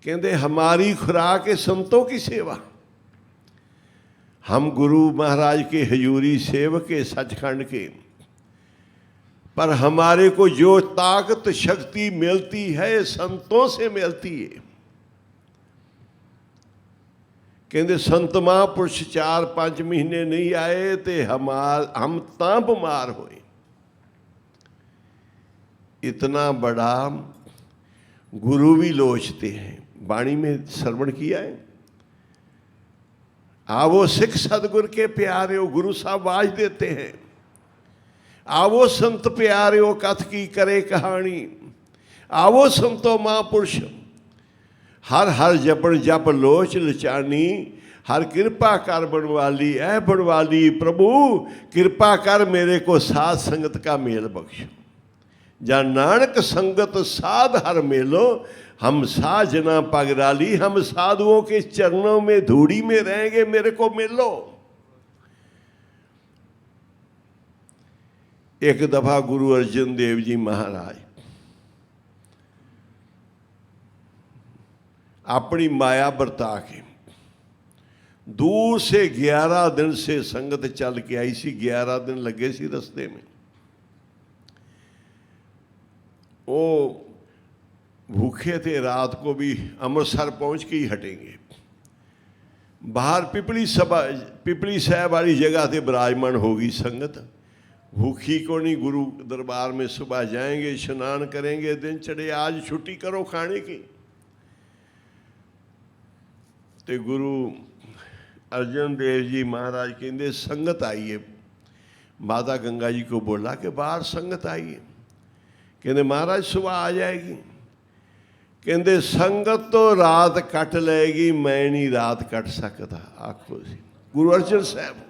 कहते हमारी खुराक है संतों की सेवा। हम गुरु महाराज के हजूरी सेवक के सचखंड के, पर हमारे को जो ताकत शक्ति मिलती है संतों से मिलती है। कहते संत महापुरुष 4-5 महीने नहीं आए तो हम ता बीमार हुए। इतना बड़ा गुरु भी लोचते हैं, वाणी में श्रवण किया है। आवो सिख सदगुर के प्यारे हो, गुरु साहब आवाज देते हैं, आवो संत प्यारे हो कथ की करे कहानी, आवो संतो महापुरुष हर हर जपन जप लोच लचानी, हर कृपा कर बनवाली ऐ बनवाली, प्रभु कृपा कर मेरे को साध संगत का मेल बख्श। जा नानक संगत साध हर मेलो, हम साजना पगराली, हम साधुओं के चरणों में धूड़ी में रहेंगे, मेरे को मिलो। एक दफा गुरु अर्जन देव जी महाराज अपनी माया बरता के दूर से 11 दिन से संगत चल के आई सी, 11 दिन लगे सी रस्ते में। वो भूखे थे, रात को भी अमृतसर पहुंच के ही हटेंगे। बाहर पिपली साहब वाली जगह से विराजमान होगी संगत, भूखी को नहीं। गुरु दरबार में सुबह जाएंगे, स्नान करेंगे, दिन चढ़े आज छुट्टी करो खाने की। तो गुरु अर्जन देव जी महाराज कहते संगत आइए। माता गंगा जी को बोला कि बाहर संगत आइए। कहते महाराज सुबह आ जाएगी। कहते संगत तो रात कट लेगी, मैं नहीं रात कट सकता। आखो सी गुरु अर्जन साहब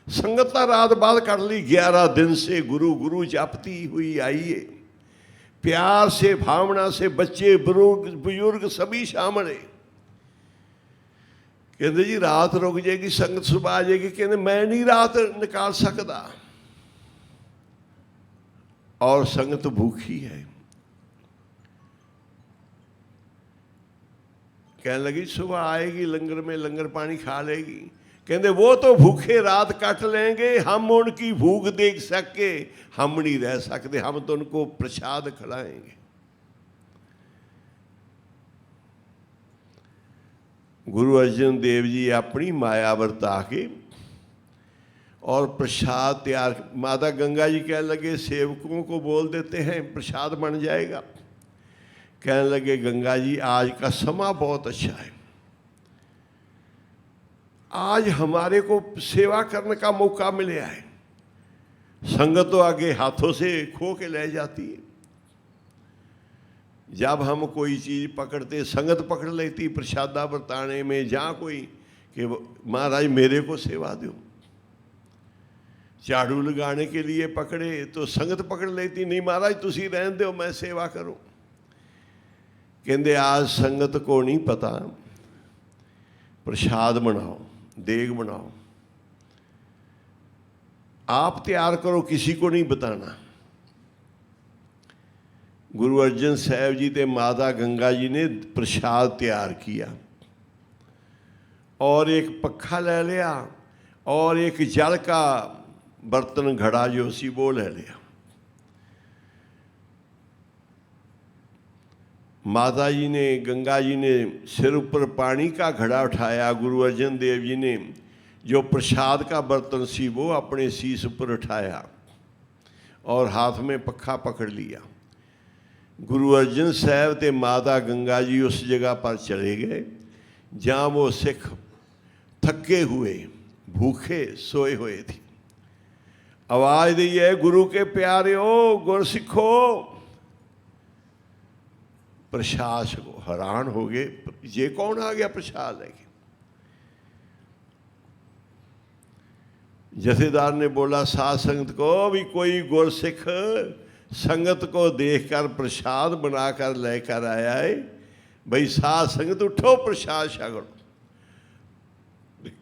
संगत रात बाद कट ली। 11 दिन से गुरु गुरु जपती हुई आई है, प्यार से भावना से, बच्चे बुजुर्ग सभी शामिल है। कहते जी रात रुक जाएगी, संगत सुबह आ जाएगी। कहते मैं नहीं रात निकाल सकता, और संगत भूखी है। कहने लगी सुबह आएगी, लंगर में लंगर पानी खा लेगी। कहते वो तो भूखे रात काट लेंगे, हम उनकी भूख देख सके हम नहीं रह सकते, हम तो उनको प्रसाद खिलाएंगे। गुरु अर्जन देव जी अपनी माया वर्ता के और प्रसाद तैयार। माता गंगा जी कहने लगे सेवकों को बोल देते हैं प्रसाद बन जाएगा। कहने लगे गंगा जी आज का समा बहुत अच्छा है, आज हमारे को सेवा करने का मौका मिला है। संगत तो आगे हाथों से खो के ले जाती है। जब हम कोई चीज़ पकड़ते, संगत पकड़ लेती प्रसादा बरताने में, जहाँ कोई कि महाराज मेरे को सेवा दो। झाड़ू लगाने के लिए पकड़े तो संगत पकड़ लेती, नहीं महाराज तुसी रहने दो मैं सेवा करूं। कहते आज संगत को नहीं पता, प्रसाद बनाओ, देग बनाओ, आप तैयार करो, किसी को नहीं बताना। गुरु अर्जन साहब जी ते माता गंगा जी ने प्रसाद तैयार किया और एक पखा ले लिया और एक जल का बर्तन घड़ा जो सी वो ले लिया। माता जी ने, गंगा जी ने सिर ऊपर पानी का घड़ा उठाया। गुरु अर्जन देव जी ने जो प्रसाद का बर्तन सी वो अपने शीश ऊपर उठाया और हाथ में पखा पकड़ लिया। गुरु अर्जन साहब ते माता गंगा जी उस जगह पर चले गए जहाँ वो सिख थके हुए भूखे सोए हुए थे। आवाज़ दी है गुरु के प्यारे हो, गुर सिखो। प्रसाद को हैरान हो गए, ये कौन आ गया प्रसाद लेके। जथेदार ने बोला साध संगत को भी कोई गुरसिख संगत को देखकर प्रसाद बनाकर लेकर आया है, भाई साध संगत उठो प्रसाद छको।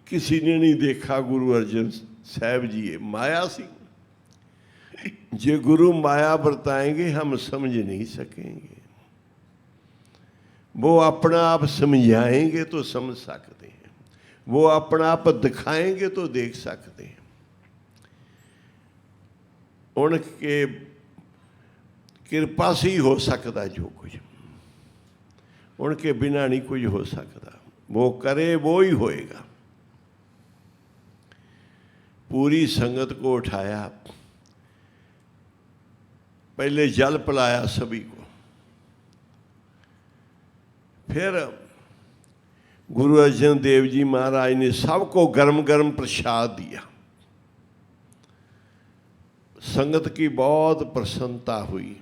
किसी ने नहीं देखा गुरु अर्जन साहब जी ये माया सी। जे गुरु माया बरताएंगे हम समझ नहीं सकेंगे, वो अपना आप समझाएंगे तो समझ सकते हैं, वो अपना आप दिखाएंगे तो देख सकते हैं। उनके कृपा से ही हो सकता जो कुछ, उनके बिना नहीं कुछ हो सकता। वो करे वो ही होएगा। पूरी संगत को उठाया, पहले जल पिलाया सभी को, फिर गुरु अर्जन देव जी महाराज ने सबको गरम गरम प्रसाद दिया। संगत की बहुत प्रसन्नता हुई।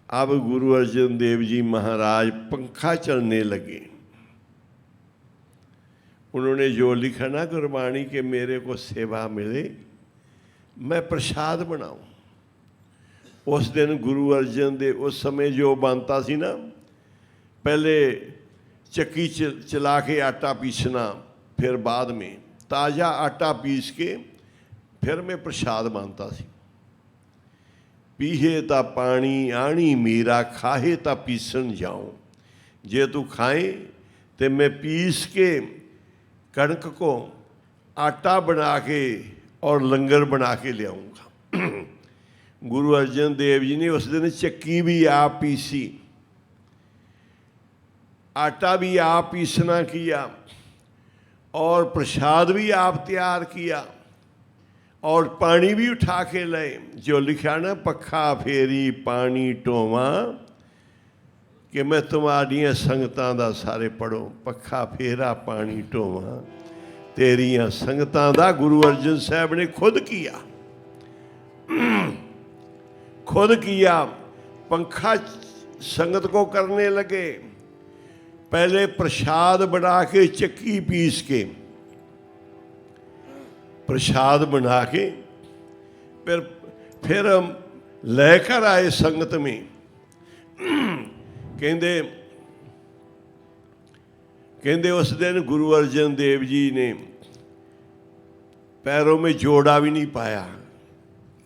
अब गुरु अर्जन देव जी महाराज पंखा चलने लगे। उन्होंने जो लिखा ना गुरबाणी के मेरे को सेवा मिले मैं प्रसाद बनाऊं। उस दिन गुरु अर्जन देव, उस समय जो बनता सी ना, पहले चक्की चला के आटा पीसना, फिर बाद में ताज़ा आटा पीस के फिर मैं प्रसाद मानता सी। पीहे ता पानी आनी मीरा, खाहे ता पीसन जाऊं। जे तू खाए तो मैं पीस के कणक को आटा बना के और लंगर बना के ले आऊँगा। गुरु अर्जन देव जी ने उस दिन चक्की भी आप पीसी, आटा भी आप पीसना किया और प्रसाद भी आप तैयार किया और पानी भी उठा के लाए। जो लिखा ना, पखा फेरी पानी टोवा, कि मैं तुम्हारियां संगतां दा सारे पढ़ो। पखा फेरा पानी टोवा तेरियां संगतां दा गुरु अर्जन साहब ने खुद किया, खुद किया। पंखा संगत को करने लगे। पहले प्रसाद बना के, चक्की पीस के प्रसाद बना के फिर हम लेकर आए संगत में। कहते उस दिन गुरु अर्जन देव जी ने पैरों में जोड़ा भी नहीं पाया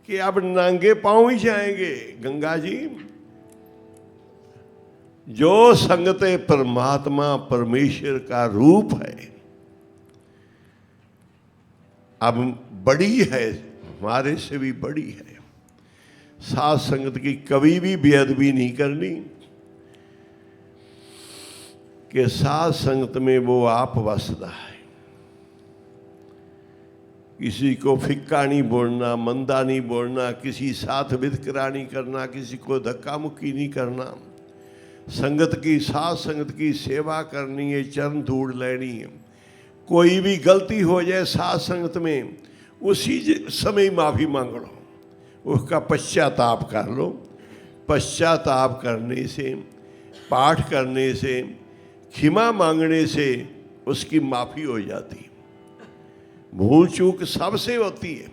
कि अब नंगे पांव ही जाएंगे। गंगा जी, जो संगत परमात्मा परमेश्वर का रूप है, अब बड़ी है, हमारे से भी बड़ी है। साथ संगत की कभी भी बेअदबी नहीं करनी, कि साथ संगत में वो आप वसदा है। किसी को फिक्का नहीं बोलना, मंदा नहीं बोलना, किसी साथ वितकरा नहीं करना, किसी को धक्का मुक्की नहीं करना। संगत की, साथ संगत की सेवा करनी है, चरण धूड़ लेनी है। कोई भी गलती हो जाए साथ संगत में, उसी समय माफ़ी मांग लो, उसका पश्चाताप कर लो। पश्चाताप करने से, पाठ करने से, क्षमा मांगने से उसकी माफ़ी हो जाती है। भूल चूक सबसे होती है।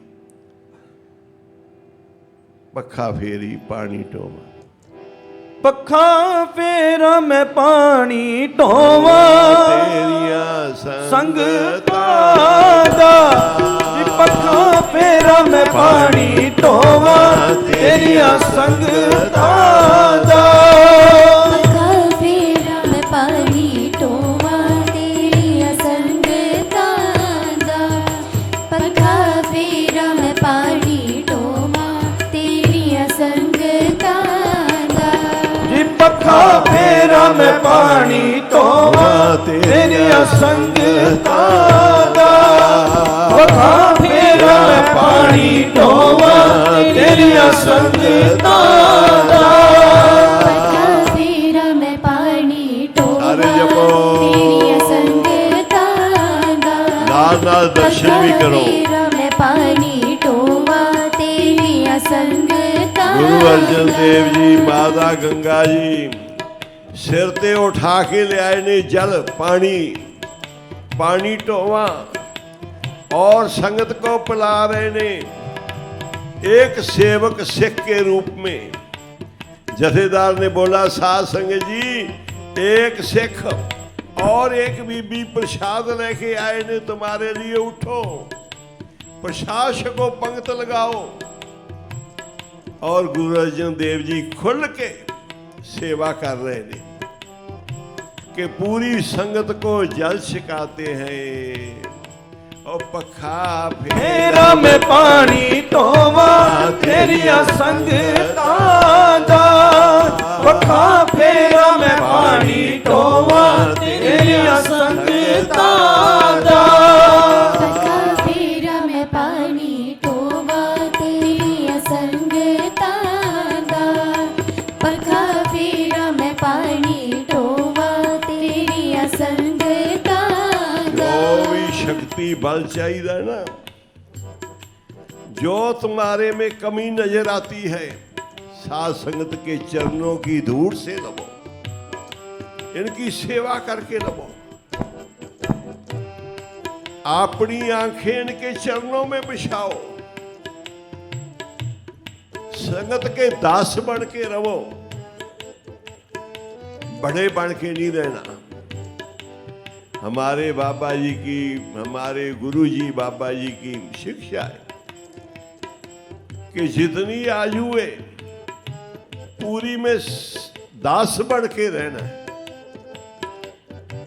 पखा फेरी पानी टोवा, पखा फेरा मैं पानी टोवा तेरिया संगता दा। पखा फेरा मैं पानी टोवा तेरिया संगता दा। पखा फेरा मैं पानी टोवा तेरिया संगता दा। पखा फेरा मैं पानी टोवा तेरिया संगता दा। पखा फेरा मैं पानी टोवा तेरिया संगता दा। पखा फेरा मैं पानी टोवा तेरिया संगता दा। पखा फेरा मैं पानी टोवा तेरिया संगता दा। नाल दर्शन भी करो। फेरा मैं पानी टोवा तेरिया संगता। गुरु अर्जन देव जी, माता गंगा जी सिर ते उठा के ले आए ने जल, पानी, पानी टोवा और संगत को पिला रहे ने। एक सेवक सिख के रूप में जथेदार ने बोला, साध संगत जी, एक सिख और एक बीबी प्रसाद लेके आए ने तुम्हारे लिए, उठो प्रसाद को पंक्त लगाओ। और गुरु अर्जन देव जी खुल के सेवा कर रहे हैं कि पूरी संगत को जल छिकाते हैं। और पखा फेरा मैं पानी टोवा तेरिया संगता दा। पखा फेरा मैं पानी टोवा तेरिया संगता दा। पखा फेरा मैं पानी टोवा तेरिया संगता दा। पखा फेरा मैं पानी टोवा तेरिया संगता दा। जो भी शक्ति बल चाहिए ना, जो तुम्हारे में कमी नजर आती है, साध संगत के चरणों की धूड़ से लबो, इनकी सेवा करके लबो। अपनी आंखें इनके चरणों में बिछाओ। संगत के दास बन के रहो, बड़े बन के नहीं रहना। हमारे बाबा जी की, हमारे गुरु जी बाबा जी की शिक्षा है कि जितनी आयु है पूरी में दास बन के रहना है।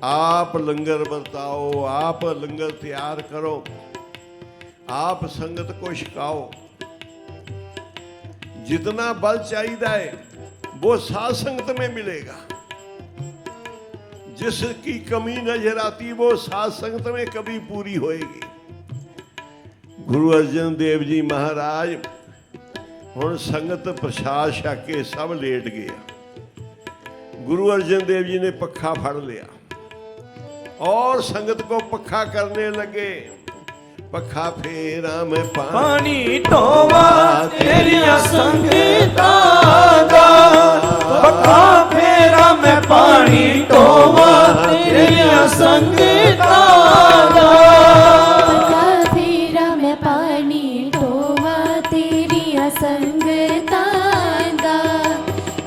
आप लंगर बरताओ, आप लंगर तैयार करो, आप संगत को छिकाओ। जितना बल चाहिए है वो साध संगत में मिलेगा। जिसकी कमी नजर आती वो साध संगत में कभी पूरी होएगी। गुरु अर्जन देव जी महाराज हुण संगत प्रसाद छक के सब लेट गया। गुरु अर्जन देव जी ने पखा फड़ लिया और संगत को पखा करने लगे। पखा फेरा में पानी ढोवा तेरिया संगतां दा, पखा फेरा में पानी ढोवा तेरिया संगतां दा। पखा फेरा में पानी ढोवा तेरिया संगतां दा,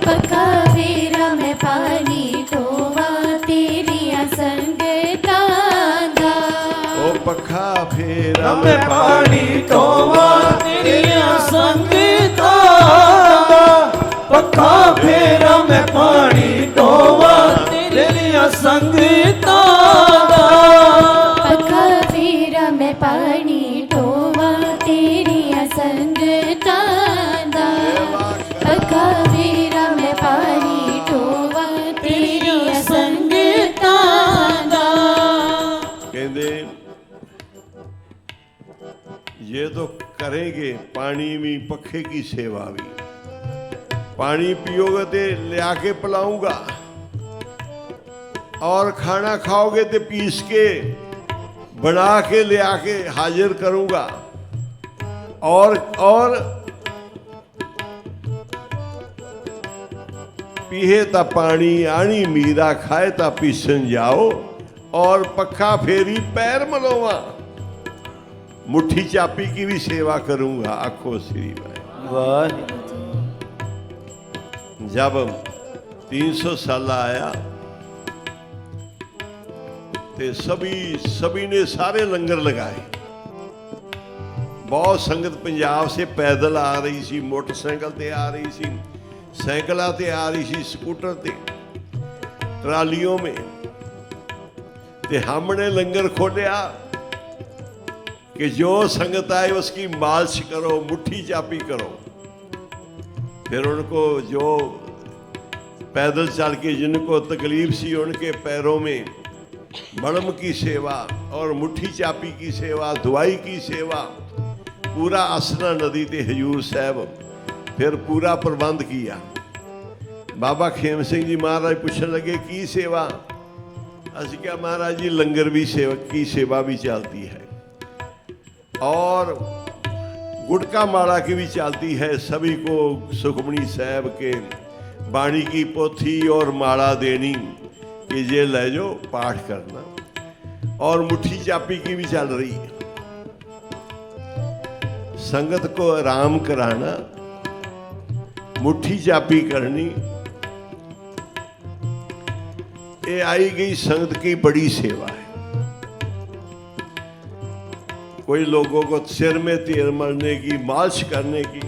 पखा फेरा में पानी ढोवा तेरिया संगतां दा। ओ पखा फेरा में पानी ढोवा तेरिया संगतां दा, पखा फेरा में पानी ढोवा तेरिया संगतां दा। पखा फेरा में पानी ढोवा तेरिया संगतां दा, पखा फेरा में पानी ढोवा तेरिया संगतां दा। कहते ये तो करेंगे पानी भी पखे की सेवा भी। पानी पियोगे तो लिया के पिलाऊंगा और खाना खाओगे तो पीस के बना के ले आके हाजिर करूंगा। और पीहे ता पानी आनी मीरा, खाए ता पीसन जाओ। और पखा फेरी पैर मलोवा, मुट्ठी चापी की भी सेवा करूंगा। आखो श्री भाई वाह। जब 300 साल आया ते सभी ने सारे लंगर लगाए। बहुत संगत पंजाब से पैदल आ रही सी, मोटरसाइकिल ते आ रही सी, साइकिलों ते आ रही सी, स्कूटर ते, ट्रालियों में। ते हमने लंगर खोलिया कि जो संगत आए उसकी मालिश करो, मुट्ठी चापी करो। फिर उनको जो पैदल चल के जिनको तकलीफ सी उनके पैरों में मलम की सेवा और मुट्ठी चापी की सेवा, दवाई की सेवा, पूरा आसना नदी ते हजूर साहब फिर पूरा प्रबंध किया। बाबा खेम सिंह जी महाराज पूछने लगे की सेवा? असं क्या महाराज जी लंगर भी सेवा भी चलती है और गुटका माला की भी चलती है। सभी को सुखमनी साहब के बाणी की पोथी और माला देनी कि ये ले जाओ पाठ करना, और मुट्ठी चापी की भी चल रही है। संगत को आराम कराना, मुट्ठी चापी करनी, ये आई गई संगत की बड़ी सेवा है। कोई लोगों को सिर में तेल मलने की, मालिश करने की,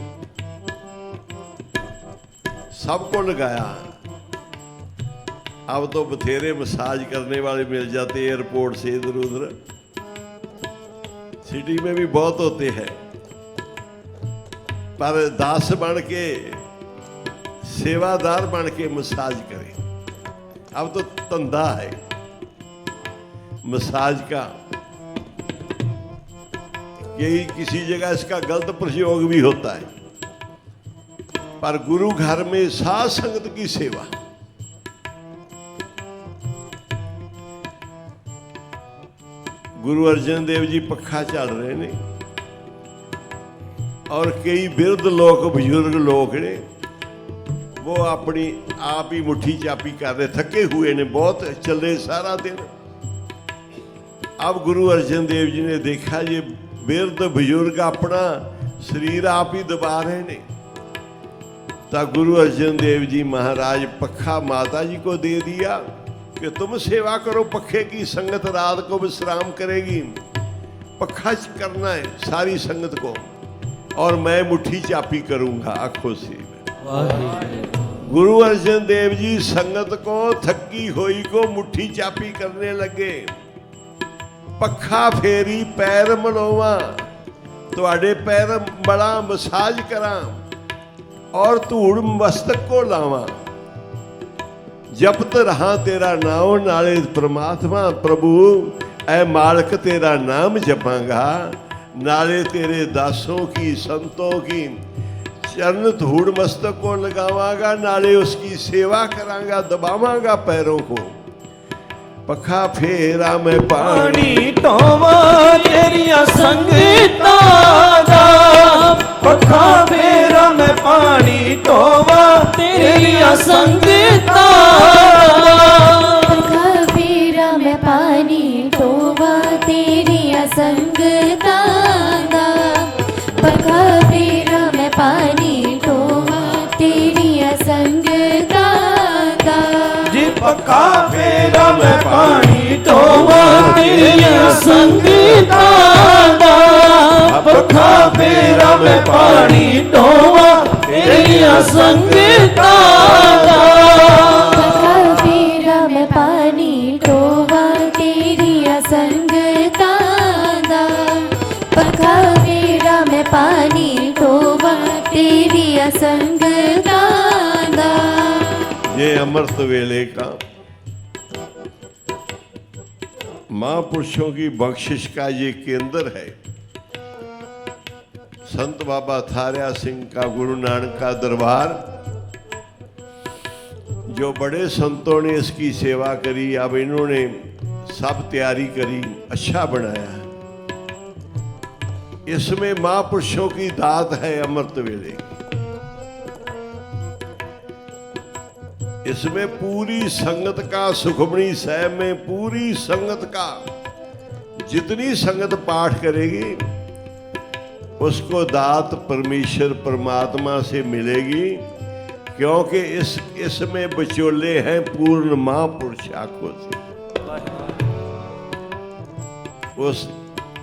सबको लगाया। अब तो बथेरे मसाज करने वाले मिल जाते एयरपोर्ट से इधर उधर, सिटी में भी बहुत होते हैं। पर दास बन के, सेवादार बन के मसाज करें। अब तो धंधा है मसाज का। यही किसी जगह इसका गलत प्रयोग भी होता है। पर गुरु घर में साध संगत की सेवा, गुरु अर्जन देव जी पखा चल रहे ने और कई बिरध लोग, बुजुर्ग लोग ने, वो अपनी आप ही मुट्ठी चापी कर रहे, थके हुए ने, बहुत चले सारा दिन। अब गुरु अर्जन देव जी ने देखा ये बिरध बुजुर्ग अपना शरीर आप ही दबा रहे ने, तो गुरु अर्जन देव जी महाराज पखा माता जी को दे दिया कि तुम सेवा करो पखे की। संगत रात को विश्राम करेगी, पखा करना है सारी संगत को, और मैं मुट्ठी चापी करूंगा। आंखों से गुरु अर्जन देव जी संगत को थकी हुई को मुट्ठी चापी करने लगे। पखा फेरी पैर मलोवा, तुहाडे पैर बड़ा मसाज करा और धूड़ मस्तक को लावा। जपत रहा तेरा नाम नाले परमात्मा प्रभु, ऐ मालक तेरा नाम जपांगा, नाले तेरे दासों की संतों की चरण धूड़ मस्तक को लगावांगा, नाले उसकी सेवा करांगा, दबावांगा पैरों को। पखा फेरा मैं पानी ढोवा तेरिया संगतां दा, पखा फेरा मैं पानी ढोवा तेरिया संगतां दा। पखा फेरा मैं पानी ढोवा तेरिया संगतां दा, पखा फेरा मैं पानी ढोवा तेरिया संगतां दा। जी पखा फेरा मैं पानी ढोवा तेरिया संगतां दा, पखा फेरा मैं पानी ढोवा तेरिया संगतां दा। पखा फेरा मैं पानी ढोवा तेरिया संगतां दा, पखा फेरा मैं पानी ढोवा तेरिया संगतां दा। ये अमृत वेले का महापुरुषों की बख्शिश का ये केंद्र है। संत बाबा थारिया सिंह का गुरु नानक का दरबार, जो बड़े संतों ने इसकी सेवा करी, अब इन्होंने सब तैयारी करी, अच्छा बनाया है। इसमें महापुरुषों की दात है अमृत वेले की। इसमें पूरी संगत का, सुखमणी साहब में पूरी संगत का, जितनी संगत पाठ करेगी उसको दात परमेश्वर परमात्मा से मिलेगी, क्योंकि इसमें बचोले हैं पूर्ण महापुरुष आंखों से।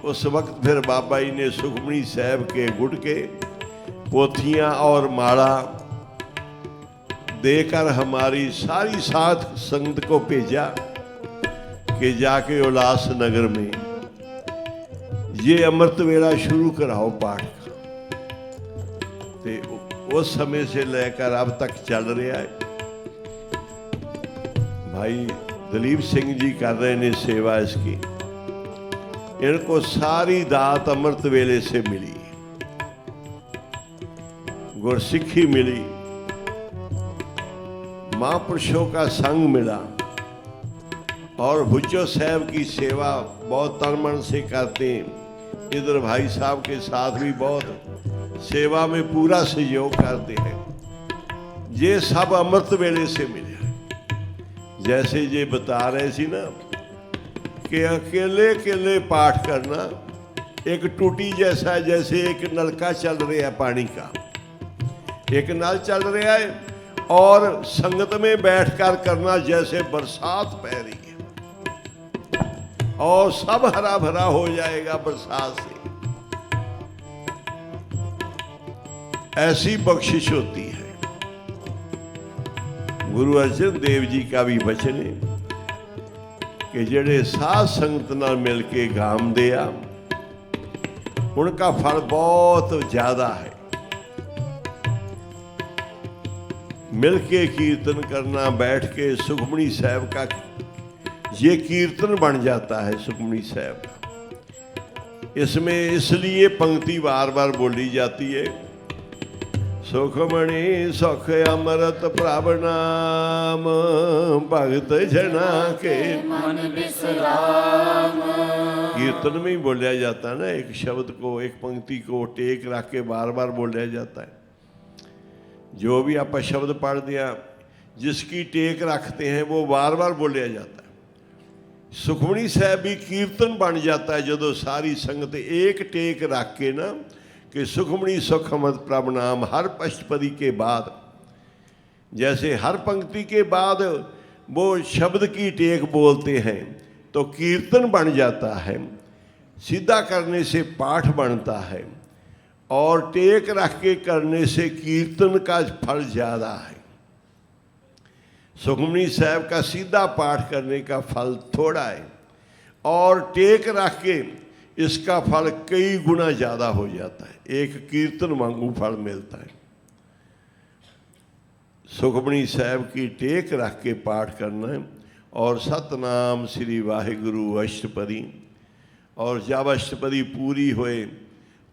उस वक्त फिर बाबा जी ने सुखमणी साहब के गुटके, पोथियां और माला देकर हमारी सारी साथ संगत को भेजा कि जाके उल्लास नगर में ये अमृत वेला शुरू कराओ पाठ का। तो उस समय से लेकर अब तक चल रहा है। भाई दलीप सिंह जी कर रहे ने सेवा इसकी। इनको सारी दात अमृत वेले से मिली, गुरसिक्खी मिली, महापुरुषों का संग मिला, और भुज्जो साहब की सेवा बहुत तन मन से करते हैं। इधर भाई साहब के साथ भी बहुत सेवा में पूरा सहयोग करते हैं। ये सब अमृत वेले से मिले। जैसे ये बता रहे थे ना कि अकेले अकेले पाठ करना एक टूटी जैसा है, जैसे एक नलका चल रहा है पानी का, एक नल चल रहा है और संगत में बैठकर करना जैसे बरसात पै रही है और सब हरा भरा हो जाएगा बरसात से। ऐसी बख्शिश होती है। गुरु अर्जन देव जी का भी वचन है कि जेड़े साध संगत नाल मिल के गाम दिया उनका फल बहुत ज्यादा है। मिल के कीर्तन करना, बैठ के सुखमणी साहब का ये कीर्तन बन जाता है। सुखमणी साहब का इसमें इसलिए पंक्ति बार बार बोली जाती है, सुखमणि सुख अमृत प्रभ नाम, भगत जना के मन विश्राम। कीर्तन में ही बोलिया जाता है ना, एक शब्द को, एक पंक्ति को टेक रख के बार बार बोलिया जाता है। जो भी आप शब्द पढ़ दिया, जिसकी टेक रखते हैं वो बार बार बोलिया जाता है। सुखमणी साहब भी कीर्तन बन जाता है जदों सारी संगत एक टेक रख के ना कि सुखमणी सुख अमृत प्रभ नाम, हर अष्टपदी के बाद, जैसे हर पंक्ति के बाद वो शब्द की टेक बोलते हैं तो कीर्तन बन जाता है। सीधा करने से पाठ बनता है और टेक रख के करने से कीर्तन का फल ज़्यादा है। सुखमनी साहब का सीधा पाठ करने का फल थोड़ा है, और टेक रख के इसका फल कई गुना ज़्यादा हो जाता है। एक कीर्तन वांगू फल मिलता है। सुखमनी साहब की टेक रख के पाठ करना है, और सतनाम श्री वाहिगुरु अष्टपदी, और जब अष्टपदी पूरी होए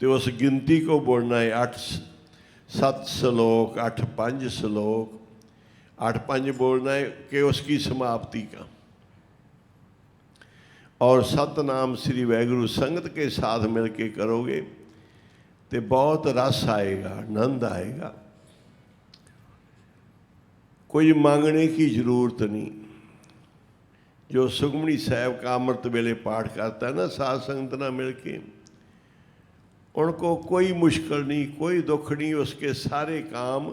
तो उस गिनती को बोलना है 8-7 श्लोक, 8-5 श्लोक, 8-5 बोलना है कि उसकी समाप्ति का। और सतनाम श्री वाहिगुरु संगत के साथ मिलके करोगे तो बहुत रस आएगा, आनंद आएगा। कोई मांगने की जरूरत नहीं। जो सुखमनी साहब का अमृत वेले पाठ करता है ना साध संगत ना मिलके, उनको कोई मुश्किल नहीं, कोई दुख नहीं, उसके सारे काम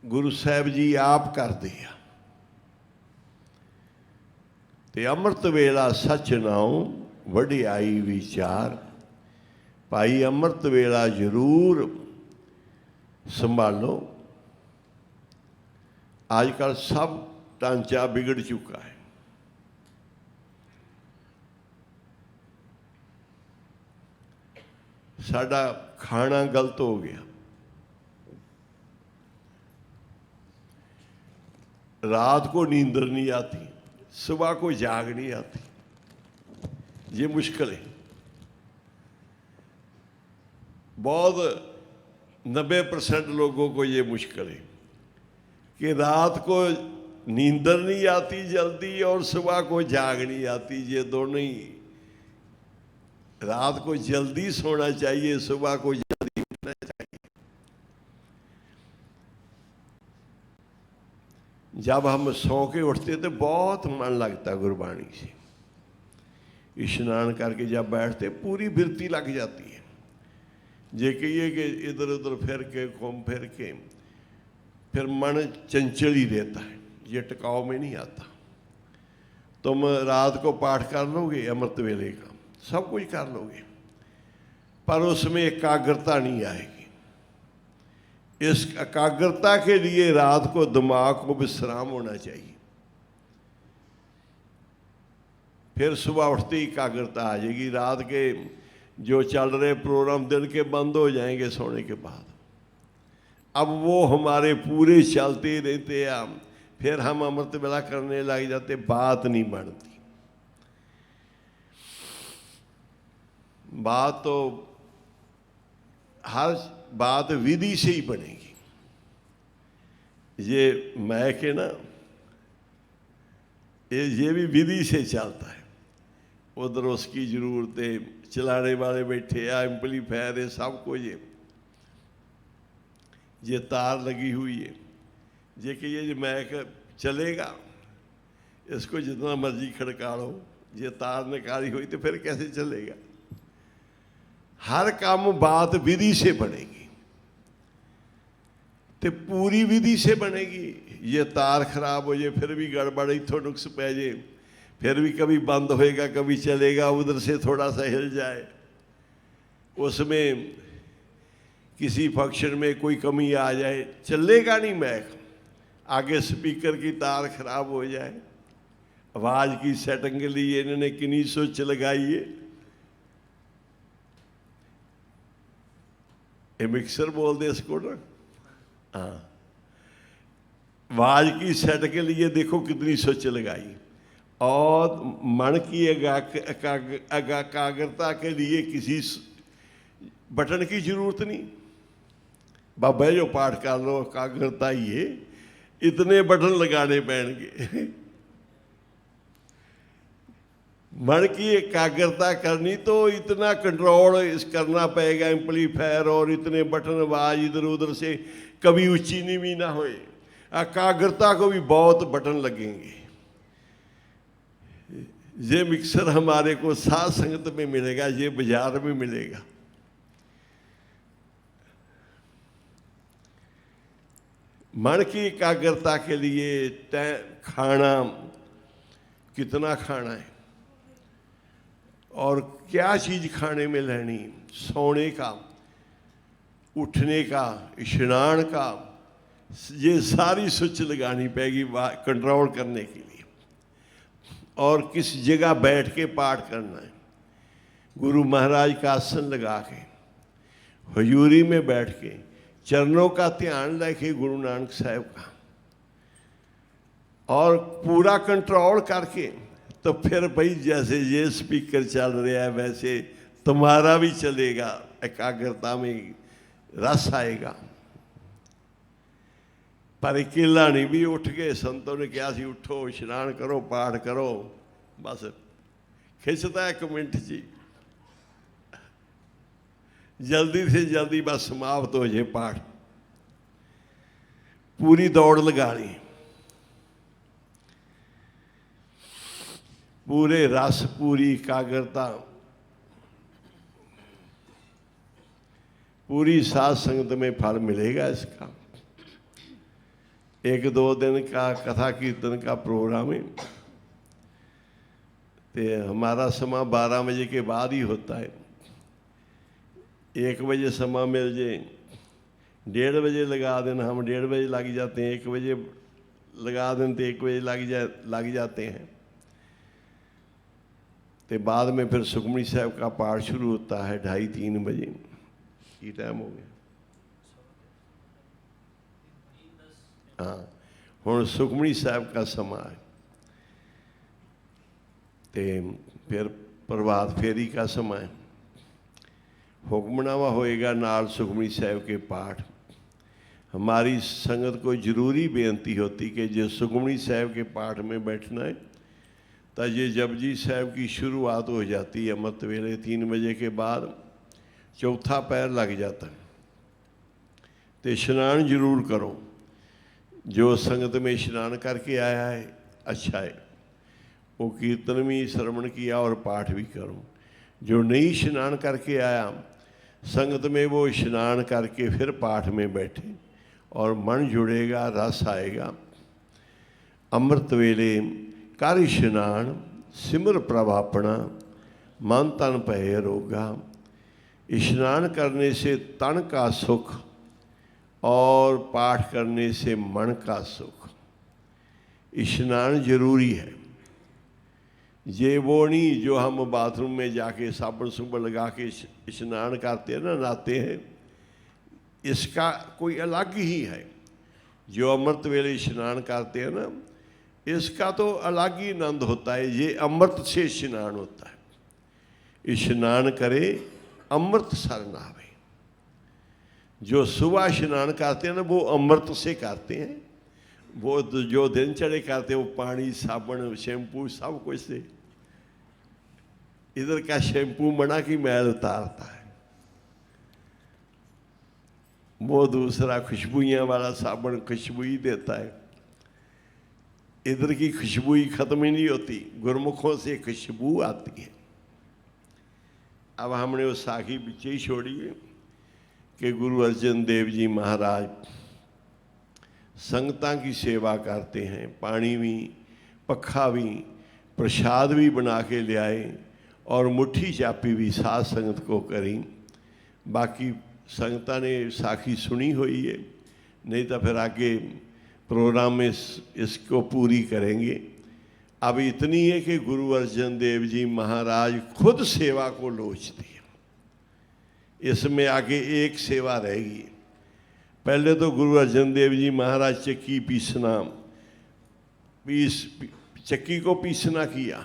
गुरु साहब जी आप कर दिया। ते अमृत वेला सच नाओ वडियाई विचार। भाई अमृत वेला जरूर संभालो। आजकल सब ढांचा बिगड़ चुका है। साडा खाना गलत हो गया। रात को नींदर नहीं आती, सुबह को जाग नहीं आती। ये मुश्किल है। बहुत 90% लोगों को ये मुश्किल है कि रात को नींदर नहीं आती जल्दी और सुबह को जाग नहीं आती। ये दोनों ही, रात को जल्दी सोना चाहिए, सुबह को जल्दी उठना चाहिए। जब हम सो के उठते तो बहुत मन लगता गुरबाणी से। स्नान करके जब बैठते पूरी बिरती लग जाती है। जे कहिए कि इधर उधर फिर के घूम फिर के फिर मन चंचल ही रहता है, ये टिकाव में नहीं आता। तुम रात को पाठ कर लोगे अमृत वेले का, सब कुछ कर लोगे, पर उसमें एकाग्रता नहीं आएगी। इस एकाग्रता के लिए रात को दिमाग को विश्राम होना चाहिए। फिर सुबह उठते ही एकाग्रता आ जाएगी। रात के जो चल रहे प्रोग्राम दिन के बंद हो जाएंगे सोने के बाद। अब वो हमारे पूरे चलते रहते हैं, फिर हम अमृत वेला करने लग जाते, बात नहीं बनती। बात तो हर बात विधि से ही बनेगी। ये मैं के ना ये भी विधि से चलता है। उधर उसकी जरूरतें, चलाने वाले बैठे हैं, एम्पलीफायर है, सब कुछ ये तार लगी हुई है। ये कि ये मैक चलेगा, इसको जितना मर्जी खड़का लो, ये तार निकाली हुई तो फिर कैसे चलेगा। हर काम बात विधि से बनेगी, तो पूरी विधि से बनेगी। ये तार खराब हो जाए फिर भी गड़बड़, इथों नुक्स पै जाए फिर भी कभी बंद होएगा, कभी चलेगा, उधर से थोड़ा सा हिल जाए, उसमें किसी फंक्शन में कोई कमी आ जाए, चलेगा नहीं मैक। आगे स्पीकर की तार खराब हो जाए, आवाज़ की सेटिंग के लिए इन्होंने कितनी स्विच लगाई है। ये मिक्सर बोल दे इसको ना, हाँ, आवाज़ की सेट के लिए देखो कितनी स्विच लगाई। और मन की एकाग्रता के लिए किसी बटन की जरूरत नहीं। बाबा जो पाठ कर लो, एकाग्रता ही है, इतने बटन लगाने पैणगे। मन की एकाग्रता करनी तो इतना कंट्रोल इस करना पड़ेगा, एम्पलीफायर और इतने बटन, आवाज़ इधर उधर से कभी ऊंची नीवी ना होए। एकाग्रता को भी बहुत बटन लगेंगे। ये मिक्सर हमारे को साध संगत में मिलेगा, ये बाजार में मिलेगा। मन की एकाग्रता के लिए खाना कितना खाना है और क्या चीज़ खाने में लेनी, सोने का, उठने का, स्नान का, ये सारी स्विच लगानी पड़ेगी कंट्रोल करने के लिए। और किस जगह बैठ के पाठ करना है, गुरु महाराज का आसन लगा के हजूरी में बैठ के चरणों का ध्यान रखे गुरु नानक साहब का, और पूरा कंट्रोल करके तो फिर भाई जैसे ये स्पीकर चल रहा है वैसे तुम्हारा भी चलेगा, एकाग्रता में रस आएगा। पर अकेला नहीं भी उठ गए, संतों ने कहा सी उठो स्नान करो पाठ करो, बस खिंचता 1 मिनट जी, जल्दी से जल्दी बस समाप्त हो जाए पाठ। पूरी दौड़ लगा ली, पूरे रस पूरी एकाग्रता, पूरी साध संगत में फल मिलेगा इसका। 1-2 दिन का कथा कीर्तन का प्रोग्राम है, तो हमारा समय 12 बजे के बाद ही होता है। 1 बजे समय मिल जाए, 1:30 बजे लगा देना, हम 1:30 बजे लग जाते हैं, 1 बजे लगा दें तो 1 बजे लग जाते हैं। तो बाद में फिर सुखमनी साहब का पाठ शुरू होता है 2:30-3 बजे की टाइम हो गया। हाँ, हुण सुखमनी साहब का समय है, तो फिर प्रभात फेरी का समय, हुक्मनामा होएगा नाल सुखमनी साहब के पाठ। हमारी संगत को जरूरी बेनती होती कि जो सुखमनी साहब के पाठ में बैठना है तो ये जपजी साहब की शुरुआत हो जाती है अमृत वेले 3 बजे के बाद, चौथा पैर लग जाता है। तो स्नान जरूर करो, जो संगत में स्नान करके आया है अच्छा है, वो कीर्तन भी श्रवण किया और पाठ भी करो। जो नहीं स्नान करके आया संगत में, वो स्नान करके फिर पाठ में बैठे और मन जुड़ेगा, रस आएगा। अमृत वेले कर स्नान सिमर प्रभापना मन तन भय रोगा। स्नान करने से तन का सुख और पाठ करने से मन का सुख। स्नान जरूरी है, ये वो नहीं जो हम बाथरूम में जाके साबुन सुबन लगा के स्नान करते हैं ना, नहाते हैं, इसका कोई अलग ही है। जो अमृत वेले स्नान करते हैं ना, इसका तो अलग ही आनंद होता है। ये अमृत से स्नान होता है। स्नान करे अमृत सरन आवे। जो सुबह स्नान करते हैं ना, वो अमृत से करते हैं। वो जो दिन चढ़े करते हैं वो पानी साबुन शैम्पू सब कुछ से, इधर का शैम्पू मना की मैल उतारता है, वो दूसरा खुशबुइयाँ वाला साबुन खुशबू ही देता है। इधर की खुशबू ही खत्म ही नहीं होती, गुरमुखों से खुशबू आती है। अब हमने वो साखी पीछे ही छोड़ी है कि गुरु अर्जन देव जी महाराज संगतां की सेवा करते हैं, पानी भी पखा भी प्रसाद भी बना के ले आए और मुट्ठी चापी भी साध संगत को करी। बाकी संगतां ने साखी सुनी हुई है, नहीं तो फिर आगे प्रोग्राम में इसको पूरी करेंगे। अब इतनी है कि गुरु अर्जन देव जी महाराज खुद सेवा को लोचते हैं। इसमें आगे एक सेवा रहेगी। पहले तो गुरु अर्जन देव जी महाराज चक्की पीसना, चक्की को पीसना किया,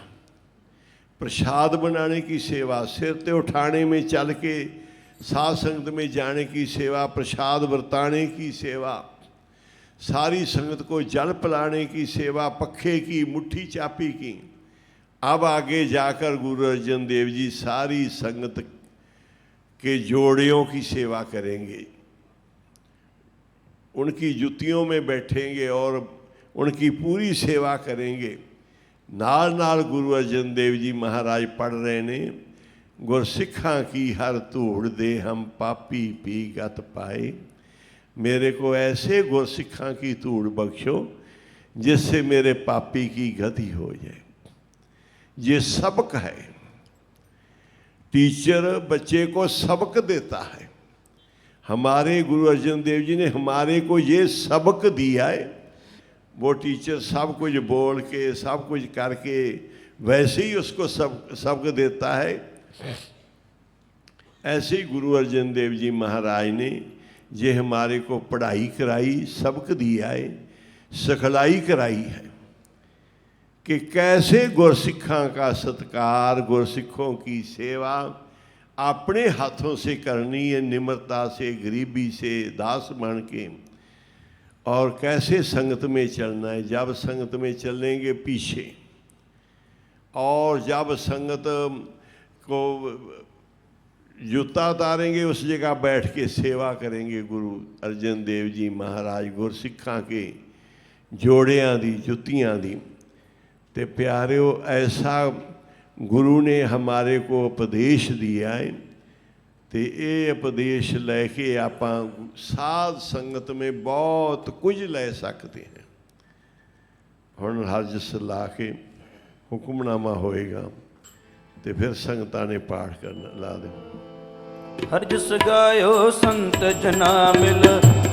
प्रसाद बनाने की सेवा, सिर ते उठाने में चल के साध संगत में जाने की सेवा, प्रसाद बरताने की सेवा, सारी संगत को जल पिलाने की सेवा, पखे की मुट्ठी चापी की। अब आगे जाकर गुरु अर्जन देव जी सारी संगत के जोड़ियों की सेवा करेंगे, उनकी जुतियों में बैठेंगे और उनकी पूरी सेवा करेंगे। नाल नाल गुरु अर्जन देव जी महाराज पढ़ रहे ने, गुरसिखा की हर धूड़ दे हम पापी पी गत पाए। मेरे को ऐसे गुरसिखा की धूड़ बख्शो जिससे मेरे पापी की गति हो जाए। ये सबक है। टीचर बच्चे को सबक देता है। हमारे गुरु अर्जन देव जी ने हमारे को ये सबक दिया है। वो टीचर सब कुछ बोल के सब कुछ करके वैसे ही उसको सबक देता है। ऐसे ही गुरु अर्जन देव जी महाराज ने ये हमारे को पढ़ाई कराई, सबक दिया है, सिखलाई कराई है कि कैसे गुरसिखों का सत्कार, गुरसिखों की सेवा अपने हाथों से करनी है, निम्रता से, गरीबी से, दास बन के, और कैसे संगत में चलना है। जब संगत में चलेंगे पीछे, और जब संगत को जूता उतारेंगे उस जगह बैठ के सेवा करेंगे। गुरु अर्जन देव जी महाराज गुरसिखा के जोड़ियां दी, जुत्तियां दी। ते प्यारिओ, ऐसा गुरु ने हमारे को उपदेश दिया है। तो ये उपदेश लैके आप साध संगत में बहुत कुछ ले सकते हैं। हुण हज सला के हुक्मनामा होएगा तो फिर संगतां ने पाठ करना ला दे। हर जस गायो संत जना मिल,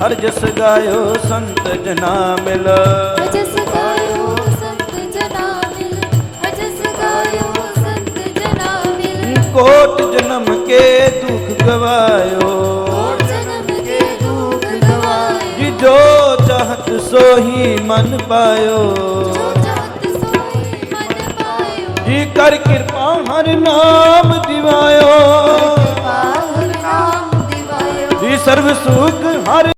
हर जस गायो संत जना मिल, जस गायो संत जना मिल, जस गायो संत जना मिल। कोट जन्म के दुख गवायो, कोट जन्म के दुख गवायो। जी जो चाहत सोही मन पायो, जो चाहत सोई मन पायो। जी कर कृपा हर नाम दिवायो, पाहुर नाम दिवायो। जी सर्व सुख हर